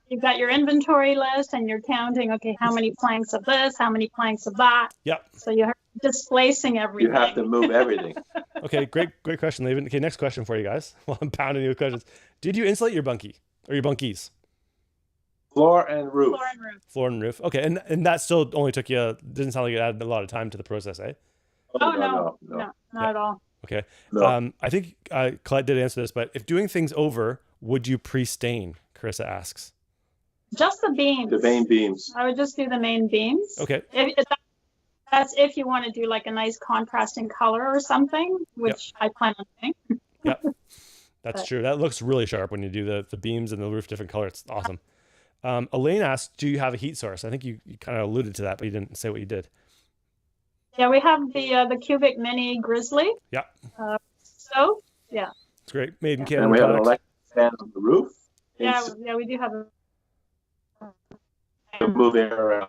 You've got your inventory list and you're counting, okay, how many planks of this, how many planks of that. Yep. So you're displacing everything. You have to move everything. Okay, great question, Laven. Okay, next question for you guys. Well, I'm pounding you with questions. Did you insulate your bunkie or your bunkies? Floor and roof. Floor and roof. Floor and roof. Okay, and that still only took you, didn't sound like it added a lot of time to the process, eh? Oh, no, not at all. Okay. No. I think Colette did answer this, but if doing things over, would you pre-stain? Carissa asks. Just the beams. The main beams. I would just do the main beams. Okay. That's if you want to do like a nice contrasting color or something, which I plan on doing. Yep. That's true. That looks really sharp when you do the beams and the roof different color. It's awesome. Elaine asked, do you have a heat source? I think you kind of alluded to that, but you didn't say what you did. Yeah, we have the Cubic Mini Grizzly. Yeah. So, yeah. It's great. Made in Canada. And we have an products. electric fan on the roof. Yeah, we do have a... To move air around.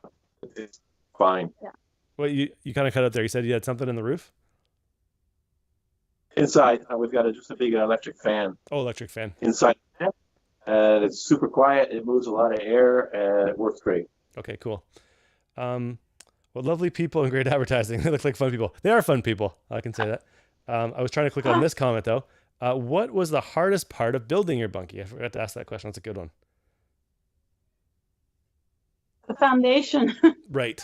It's fine. Yeah. Well, you kind of cut out there. You said you had something in the roof? Inside, we've got just a big electric fan. Oh, electric fan. Inside, and it's super quiet. It moves a lot of air, and it works great. Okay, cool. Well, lovely people and great advertising. They look like fun people. They are fun people. I can say that. I was trying to click on this comment, though. What was the hardest part of building your bunkie? I forgot to ask that question. That's a good one. The foundation. Right.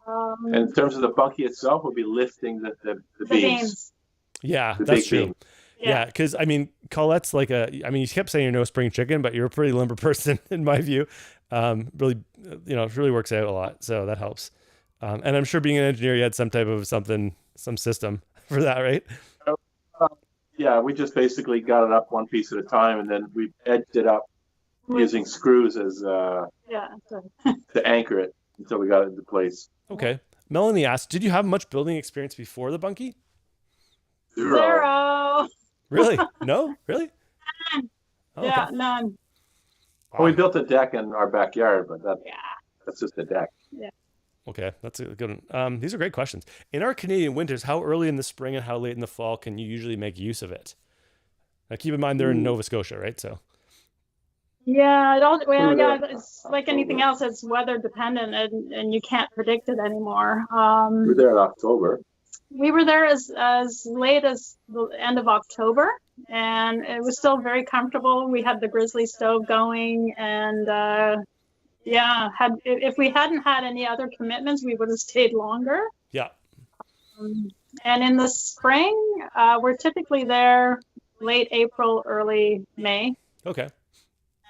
And in terms of the bunkie itself, we'll be lifting the beams. Yeah, The that's big true. beam. Yeah, because I mean, Colette's like you kept saying you're no spring chicken, but you're a pretty limber person in my view. Really, it really works out a lot, so that helps. And I'm sure being an engineer, you had some type of some system for that, right? Yeah, we just basically got it up one piece at a time, and then we edged it up using screws as to anchor it until we got it into place. Okay. Melanie asked, did you have much building experience before the Bunkie? Zero. Really? No? Really? None. Oh, Yeah, okay. none. Well, we built a deck in our backyard, but that's just a deck. Yeah. Okay, that's a good one. These are great questions. In our Canadian winters, how early in the spring and how late in the fall can you usually make use of it? Now, keep in mind they're in Nova Scotia, right? So. Yeah, it's like anything else. It's weather dependent, and you can't predict it anymore. We were there in October. We were there as late as the end of October, and it was still very comfortable. We had the Grizzly stove going, and if we hadn't had any other commitments, we would have stayed longer. Yeah. And in the spring, we're typically there late April, early May. Okay.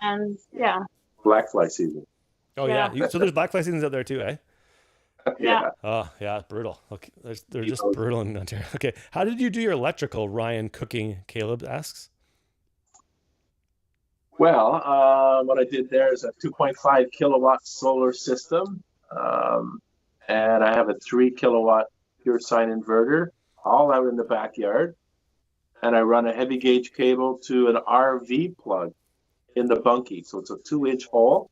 And yeah. Black fly season. Oh yeah. So there's black fly seasons out there too, eh? Yeah. Oh yeah, brutal. Okay, they're just brutal in Ontario. Okay, how did you do your electrical? Ryan Cooking Caleb asks. Well, what I did there is a 2.5 kilowatt solar system, and I have a 3 kilowatt pure sine inverter, all out in the backyard, and I run a heavy gauge cable to an RV plug in the bunkie. So it's a 2-inch hole,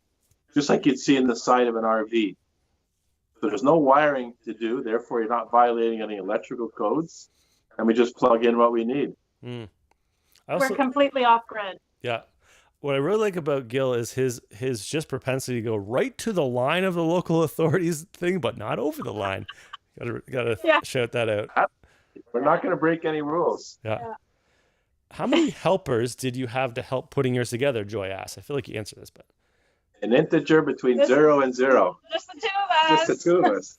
just like you'd see in the side of an RV. So there's no wiring to do, therefore you're not violating any electrical codes, and we just plug in what we need. We're completely off grid. Yeah. What I really like about Gil is his just propensity to go right to the line of the local authorities thing, but not over the line. Gotta shout that out. We're not going to break any rules. Yeah. How many helpers did you have to help putting yours together? Joy asked. I feel like you answered this, but an integer between 0 and 0. Just the two of us. Just the two of us.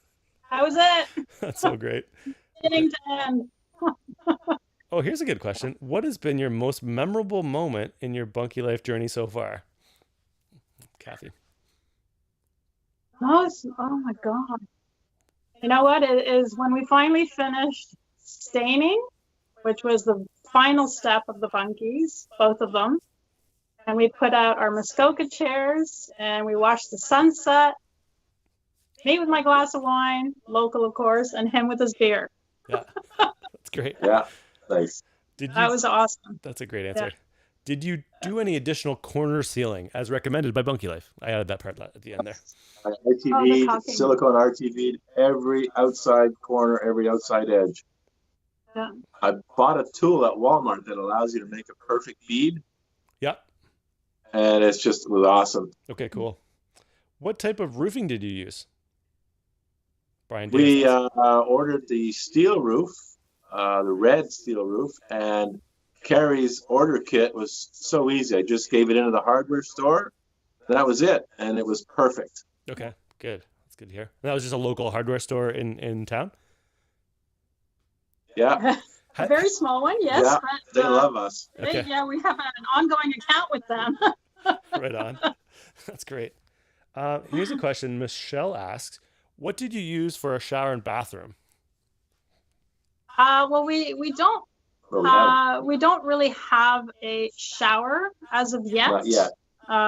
That was it. That's so great. Beginning to end. Oh, here's a good question. What has been your most memorable moment in your Bunkie Life journey so far? Kathy. Oh my God. You know what? It is when we finally finished staining, which was the final step of the bunkies, both of them. And we put out our Muskoka chairs and we watched the sunset. Me with my glass of wine, local of course, and him with his beer. Yeah, that's great. Yeah. Nice. That was awesome. That's a great answer. Yeah. Did you do any additional corner sealing as recommended by Bunkie Life? I added that part at the end there. RTV, silicone RTV, every outside corner, every outside edge. Yeah. I bought a tool at Walmart that allows you to make a perfect bead. Yeah. And it was awesome. Okay, cool. What type of roofing did you use? Brian, we ordered the steel roof. The red steel roof, and Karrie's order kit was so easy. I just gave it into the hardware store. That was it, and it was perfect. Okay, good. That's good to hear. That was just a local hardware store in town? Yeah. A very small one, yes. Yeah, but, they love us. Okay. Yeah, we have an ongoing account with them. Right on. That's great. Here's a question. Michelle asks, what did you use for a shower and bathroom? Well, we don't really have a shower as of yet. Not yet.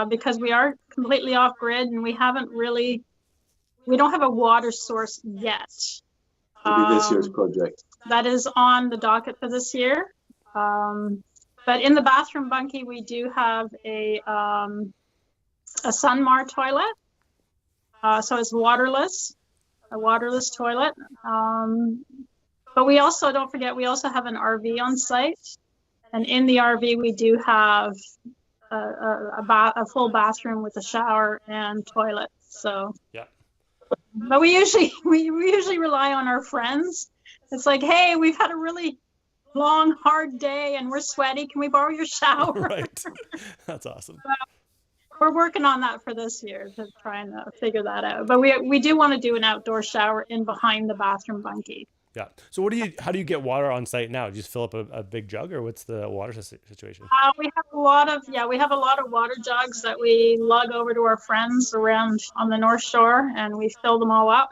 Because we are completely off grid and we don't have a water source yet. It'll be this year's project. That is on the docket for this year. But in the bathroom bunkie, we do have a Sunmar toilet. So it's waterless, a waterless toilet. But we also, don't forget, we also have an RV on site. And in the RV, we do have a full bathroom with a shower and toilet. So, yeah. But we usually rely on our friends. It's like, hey, we've had a really long, hard day and we're sweaty. Can we borrow your shower? Right. That's awesome. We're working on that for this year to try and figure that out. But we do want to do an outdoor shower in behind the bathroom bunkie. Yeah. So how do you get water on site now? Do you just fill up a big jug, or what's the water situation? We have a lot of water jugs that we lug over to our friends around on the North Shore, and we fill them all up.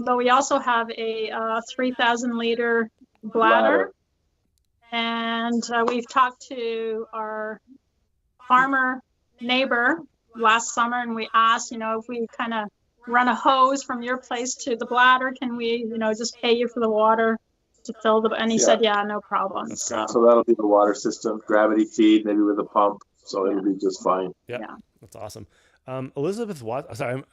But we also have a 3,000 liter bladder. And we've talked to our farmer neighbor last summer, and we asked, if we kind of run a hose from your place to the bladder, can we, just pay you for the water to fill the, and he said, yeah, no problem. So that'll be the water system, gravity feed, maybe with a pump. So it'll be just fine. Yeah. That's awesome. Elizabeth Watson, sorry,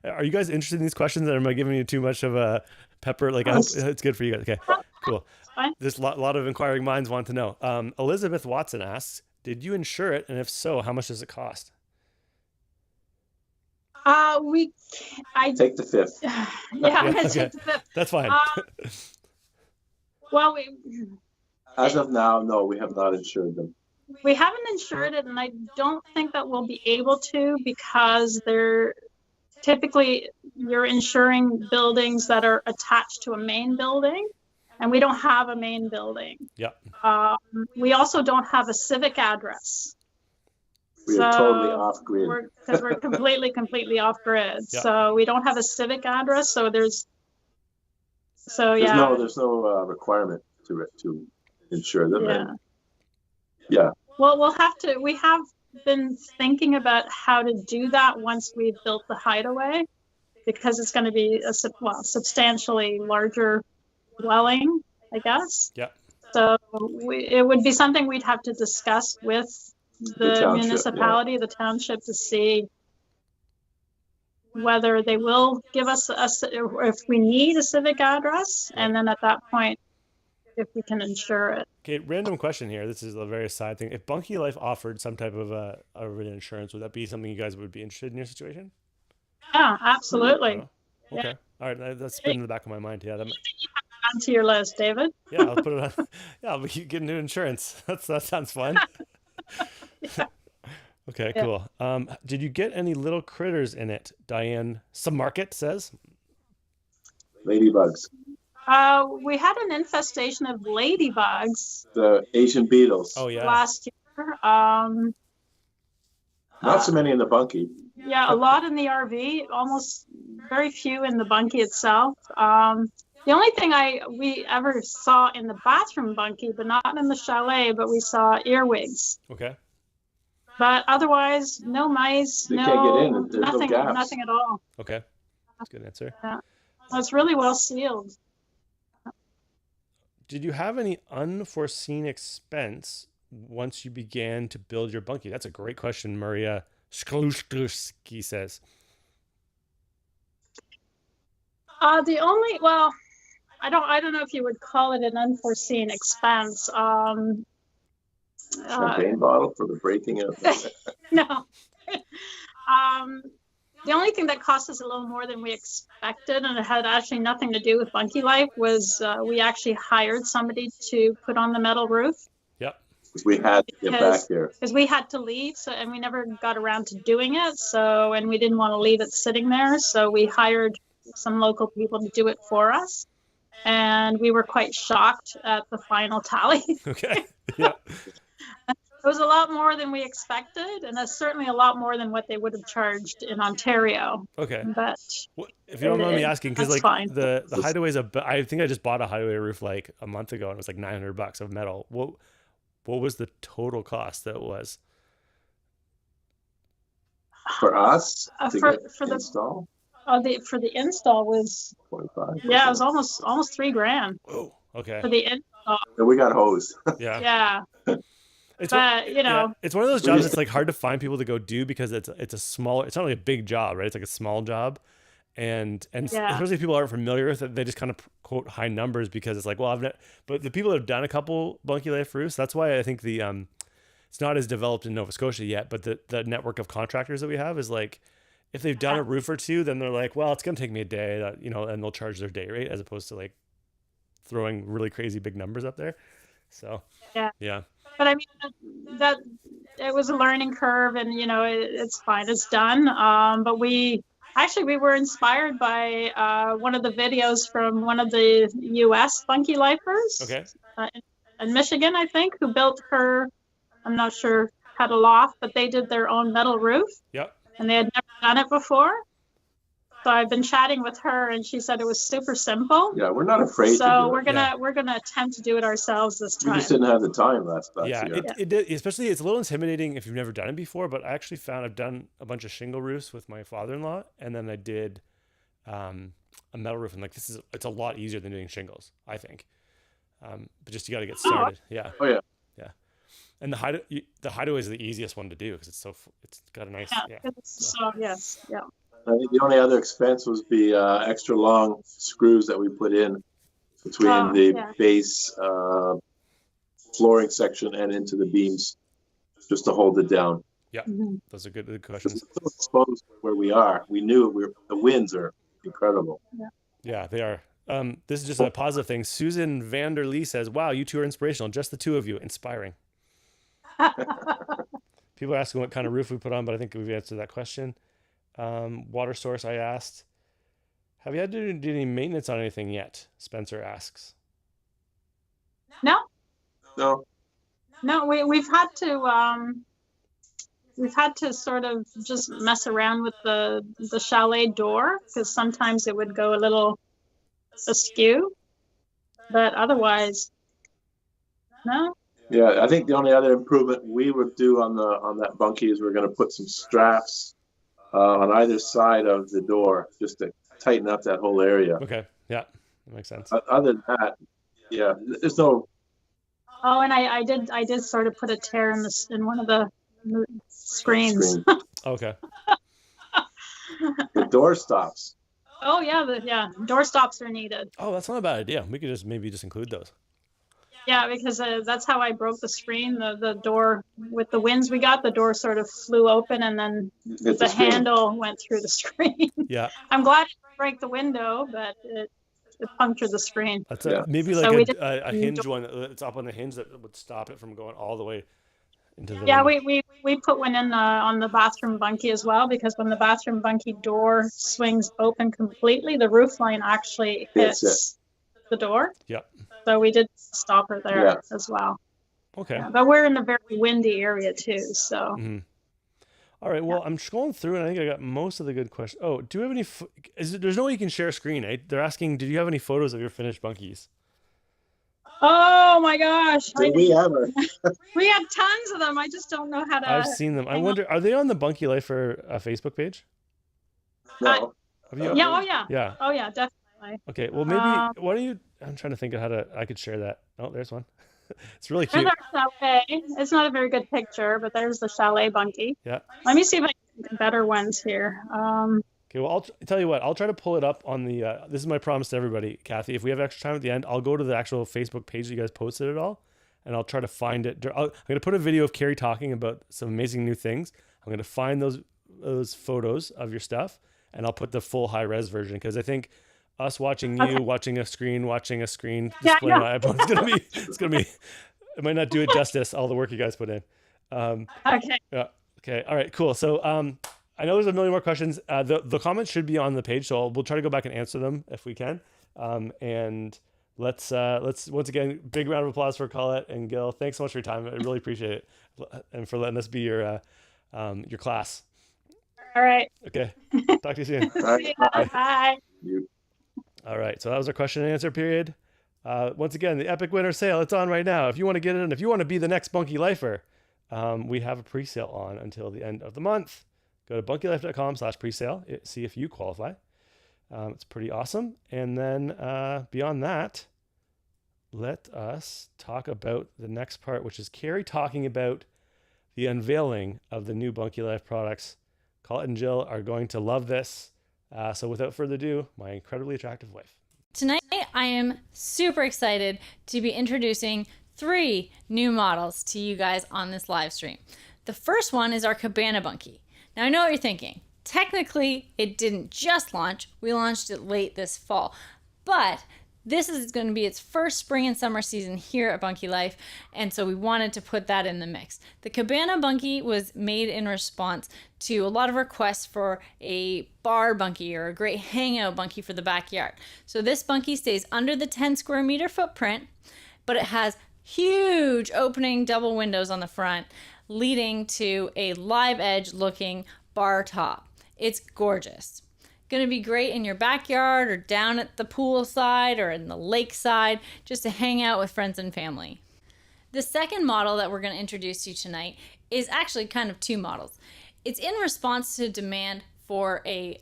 are you guys interested in these questions, or am I giving you too much of a pepper? Like, I hope it's good for you guys. Okay, cool. There's a lot of inquiring minds want to know. Elizabeth Watson asks, did you insure it? And if so, how much does it cost? I take the fifth. I'm gonna take the fifth. That's fine. Well, as of now, no, we have not insured them. We haven't insured it, and I don't think that we'll be able to, because they're typically, you're insuring buildings that are attached to a main building, and we don't have a main building. Yep. We also don't have a civic address. We're totally off grid. Because we're completely off grid. Yep. So we don't have a civic address. So there's no requirement to insure them. Yeah. And, yeah. Well, we have been thinking about how to do that once we've built the Hideaway, because it's going to be a substantially larger dwelling, I guess. Yeah. So it would be something we'd have to discuss with the township, municipality, the township, to see whether they will give us if we need a civic address, and then at that point, if we can insure it. Okay, random question here. This is a very side thing. If Bunkie Life offered some type of an insurance, would that be something you guys would be interested in your situation? Yeah, absolutely. Oh, okay. All right, that's been in the back of my mind. Yeah, that. Onto your list, David. Yeah, I'll put it on. Yeah, I'll be getting new insurance. That sounds fun. Yeah. Okay, cool. Did you get any little critters in it? Diane Submarket says. Ladybugs. We had an infestation of ladybugs. The Asian beetles. Oh yeah. Last year. Not so many in the bunkie. Yeah, a lot in the RV. Almost very few in the bunkie itself. The only thing we ever saw in the bathroom bunkie, but not in the chalet, but we saw earwigs. Okay. But otherwise, no mice, They can't get in. There's nothing, no gaps. nothing at all. Okay. That's a good answer. Yeah. It's really well sealed. Did you have any unforeseen expense once you began to build your bunkie? That's a great question, Maria Skluski says. I don't know if you would call it an unforeseen expense. Champagne bottle for the breaking of. No. The only thing that cost us a little more than we expected, and it had actually nothing to do with Bunkie Life, was we actually hired somebody to put on the metal roof. Yep. We had to get back there. Because we had to leave, and we never got around to doing it. And we didn't want to leave it sitting there. So we hired some local people to do it for us. And we were quite shocked at the final tally. Okay. Yeah. It was a lot more than we expected, and that's certainly a lot more than what they would have charged in Ontario. Okay. But if you don't mind me asking, because like fine. the Hideaway's I think I just bought a Hideaway roof like a month ago, and it was like $900 of metal. What was the total cost that was? For us for the install? For the install was 45. Yeah, it was almost $3,000. Oh, okay. For the install. And we got hosed. Yeah. Yeah. It's it's one of those jobs that's like hard to find people to go do, because it's it's not really a big job, right? It's like a small job, and especially if people aren't familiar with it, they just kind of quote high numbers because it's like, well, but the people that have done a couple Bunkie Life roofs, that's why I think the it's not as developed in Nova Scotia yet, but the network of contractors that we have is like, if they've done a roof or two, then they're like, well, it's gonna take me a day, and they'll charge their day rate as opposed to like throwing really crazy big numbers up there. So yeah. But I mean, that it was a learning curve, and it's fine, it's done. But we Actually, we were inspired by one of the videos from one of the U.S. Bunkie Lifers. Okay. In Michigan, I think, who built her, I'm not sure, had a loft, but they did their own metal roof. Yep. And they had never done it before. So I've been chatting with her, and she said it was super simple. Yeah, we're not afraid to do So it. we're gonna attempt to do it ourselves this time. We just didn't have the time last Yeah, year. it especially it's a little intimidating if you've never done it before. But I actually found I've done a bunch of shingle roofs with my father-in-law, and then I did a metal roof, and like it's a lot easier than doing shingles, I think. But just you got to get started. Yeah. Oh yeah. Yeah. And the Hideaway is the easiest one to do because it's got a nice So yes, yeah. I think the only other expense was the extra long screws that we put in between the base flooring section and into the beams, just to hold it down. Yeah, those are good questions. Exposed where we are, we knew the winds are incredible. Yeah, they are. This is just a positive thing. Susan Vanderlee says, "Wow, you two are inspirational. Just the two of you, inspiring." People are asking what kind of roof we put on, but I think we've answered that question. Water source, I asked. Have you had to do any maintenance on anything yet? Spencer asks. No. We've had to sort of just mess around with the chalet door because sometimes it would go a little askew, but otherwise, no. Yeah, I think the only other improvement we would do on that bunkie is we're going to put some straps on either side of the door just to tighten up that whole area. Okay, yeah, that makes sense. Other than that, yeah, there's no. Oh, and I did sort of put a tear in one of the screens. Okay. The door stops. Oh yeah, door stops are needed. Oh, that's not a bad idea. We could maybe include those. Yeah, because that's how I broke the screen. The door, with the winds we got, the door sort of flew open and then the handle went through the screen. Yeah. I'm glad it didn't break the window, but it punctured the screen. That's maybe like a hinge one that's up on the hinge that would stop it from going all the way into the we put one in on the bathroom bunkie as well, because when the bathroom bunkie door swings open completely, the roof line actually hits the door. Yeah. So we did stop her there as well. Okay. Yeah, but we're in a very windy area too, so. Mm-hmm. All right. Well, I'm scrolling through, and I think I got most of the good questions. Oh, do you have any? There's no way you can share screen, eh? They're asking, did you have any photos of your finished bunkies? Oh my gosh! Did we ever? We have tons of them. I just don't know how to. I've seen them. I wonder, are they on the Bunkie Lifer Facebook page? No. Yeah. Oh yeah. Yeah. Oh yeah. Definitely. Okay. Well, maybe why don't you? I'm trying to think of how I could share that. Oh, there's one. It's really cute. It's not a very good picture, but there's the chalet bunkie. Yeah. Let me see if I can get better ones here. Okay, well, I'll tell you what. I'll try to pull it up on the. This is my promise to everybody, Kathy. If we have extra time at the end, I'll go to the actual Facebook page that you guys posted it all, and I'll try to find it. I'm going to put a video of Karrie talking about some amazing new things. I'm going to find those photos of your stuff, and I'll put the full high res version, because I think us watching you, watching a screen, displaying my iPhone, it's gonna be. It might not do it justice, all the work you guys put in. Okay. Yeah. Okay. All right. Cool. So I know there's a million more questions. The comments should be on the page, so we'll try to go back and answer them if we can. And let's once again, big round of applause for Colette and Gil. Thanks so much for your time. I really appreciate it, and for letting us be your class. All right. Okay. Talk to you soon. Bye. All right. So that was our question and answer period. Once again, the Epic Winter Sale, it's on right now. If you want to get it, and if you want to be the next Bunkie Lifer, we have a pre-sale on until the end of the month. Go to bunkielife.com/pre-sale. See if you qualify. It's pretty awesome. And then beyond that, let us talk about the next part, which is Karrie talking about the unveiling of the new Bunkie Life products. Colette and Jill are going to love this. So without further ado, my incredibly attractive wife. Tonight, I am super excited to be introducing 3 new models to you guys on this live stream. The first one is our Cabana Bunkie. Now, I know what you're thinking. Technically, it didn't just launch. We launched it late this fall. But This is going to be its first spring and summer season here at Bunkie Life, and so we wanted to put that in the mix. The Cabana Bunkie was made in response to a lot of requests for a bar bunkie or a great hangout bunkie for the backyard. So this bunkie stays under the 10 square meter footprint, but it has huge opening double windows on the front, leading to a live edge looking bar top. It's gorgeous. Going to be great in your backyard or down at the pool side or in the lakeside, just to hang out with friends and family. The second model that we're going to introduce you tonight is actually kind of two models. It's in response to demand for a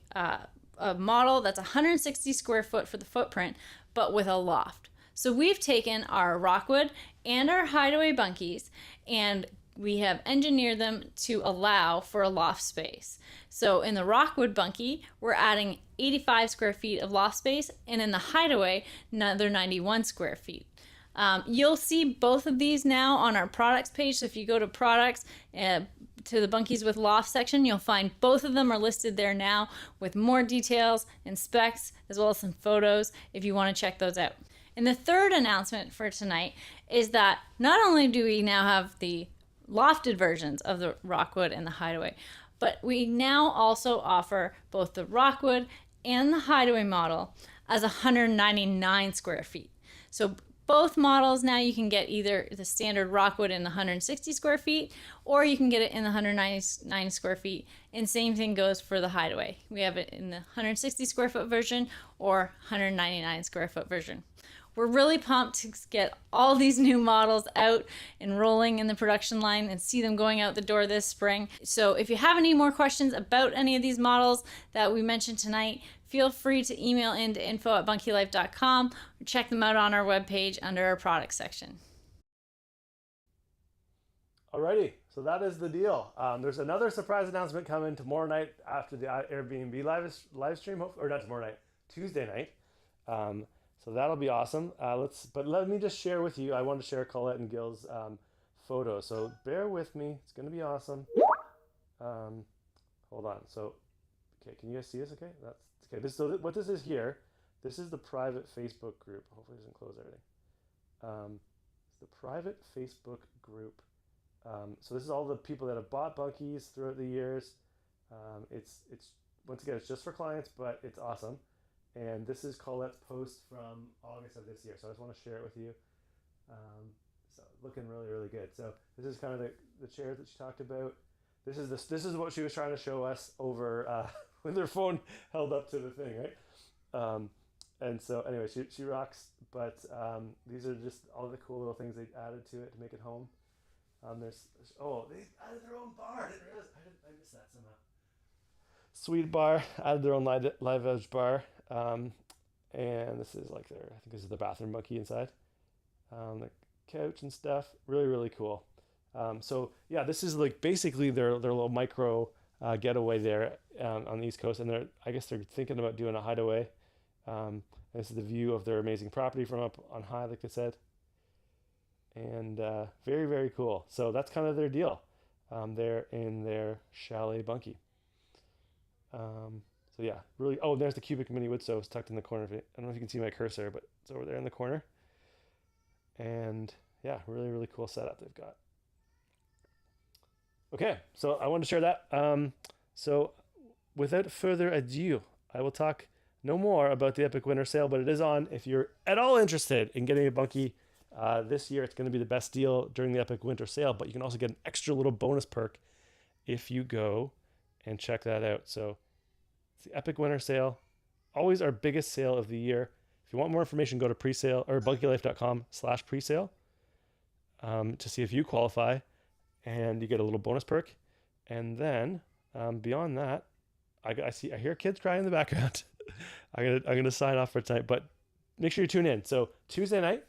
model that's 160 square foot for the footprint, but with a loft. So we've taken our Rockwood and our Hideaway bunkies and we have engineered them to allow for a loft space. So in the Rockwood bunkie, we're adding 85 square feet of loft space, and in the Hideaway, another 91 square feet. You'll see both of these now on our products page. So if you go to products, to the bunkies with loft section, you'll find both of them are listed there now with more details and specs, as well as some photos if you want to check those out. And the third announcement for tonight is that not only do we now have the lofted versions of the Rockwood and the Hideaway, but we now also offer both the Rockwood and the Hideaway model as 199 square feet. So both models now you can get either the standard Rockwood in the 160 square feet, or you can get it in the 199 square feet. And same thing goes for the Hideaway. We have it in the 160 square foot version or 199 square foot version. We're really pumped to get all these new models out and rolling in the production line and see them going out the door this spring. So if you have any more questions about any of these models that we mentioned tonight, feel free to email in to info@bunkielife.com or check them out on our webpage under our product section. Alrighty, so that is the deal. There's another surprise announcement coming tomorrow night after the Airbnb live stream, or not tomorrow night, Tuesday night. So that'll be awesome. But let me just share with you. I want to share Colette and Gil's photo. So bear with me. It's going to be awesome. Hold on. So, okay, can you guys see this? Okay, that's okay. What this is here. This is the private Facebook group. Hopefully, it doesn't close everything. It's the private Facebook group. So this is all the people that have bought bunkies throughout the years. It's once again, it's just for clients, but it's awesome. And this is Colette's post from August of this year. So I just want to share it with you. So looking really, really good. So this is kind of the chair that she talked about. This is what she was trying to show us over with her phone held up to the thing, right? And so anyway, she rocks. But these are just all the cool little things they added to it to make it home. They added their own bar. I didn't realize. I missed that somehow. Sweet bar, added their own live edge bar. And this is like I think this is the bathroom bunkie inside. The couch and stuff, really, really cool. So yeah, this is like basically their little micro getaway there on the East Coast, and I guess they're thinking about doing a Hideaway. This is the view of their amazing property from up on high, like I said, and very, very cool. So that's kind of their deal. They're in their chalet bunkie. So yeah, really. Oh, there's the cubic mini wood stove tucked in the corner. I don't know if you can see my cursor, but it's over there in the corner. And yeah, really, really cool setup they've got. Okay, so I wanted to share that. So without further ado, I will talk no more about the Epic Winter Sale, but it is on. If you're at all interested in getting a bunkie this year, it's going to be the best deal during the Epic Winter Sale, but you can also get an extra little bonus perk if you go and check that out. So it's the Epic Winter Sale, always our biggest sale of the year. If you want more information, go to presale or bunkielife.com/presale to see if you qualify, and you get a little bonus perk. And then beyond that, I hear kids crying in the background. I'm gonna sign off for tonight, but make sure you tune in. So Tuesday night,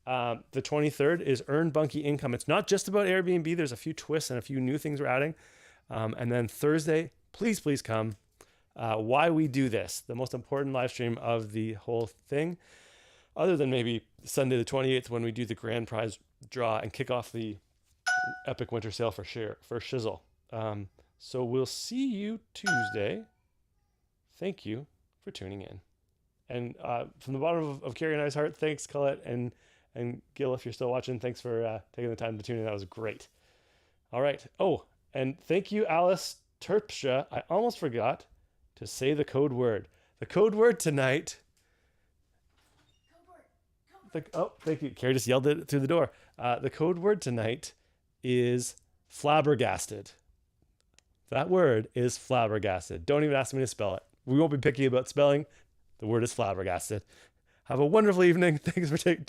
the 23rd, is Earn Bunkie Income. It's not just about Airbnb. There's a few twists and a few new things we're adding. And then Thursday, please come. Why we do this, the most important live stream of the whole thing, other than maybe Sunday the 28th when we do the grand prize draw and kick off the Epic Winter Sale for shizzle. So we'll see you Tuesday. Thank you for tuning in. And from the bottom of Karrie and I's heart, thanks, Colette, and Gil, if you're still watching, thanks for taking the time to tune in. That was great. All right. Oh, and thank you, Alice Terpstra. I almost forgot to say the code word. The code word tonight. Thank you. Karrie just yelled it through the door. The code word tonight is flabbergasted. That word is flabbergasted. Don't even ask me to spell it. We won't be picky about spelling. The word is flabbergasted. Have a wonderful evening. Thanks for tuning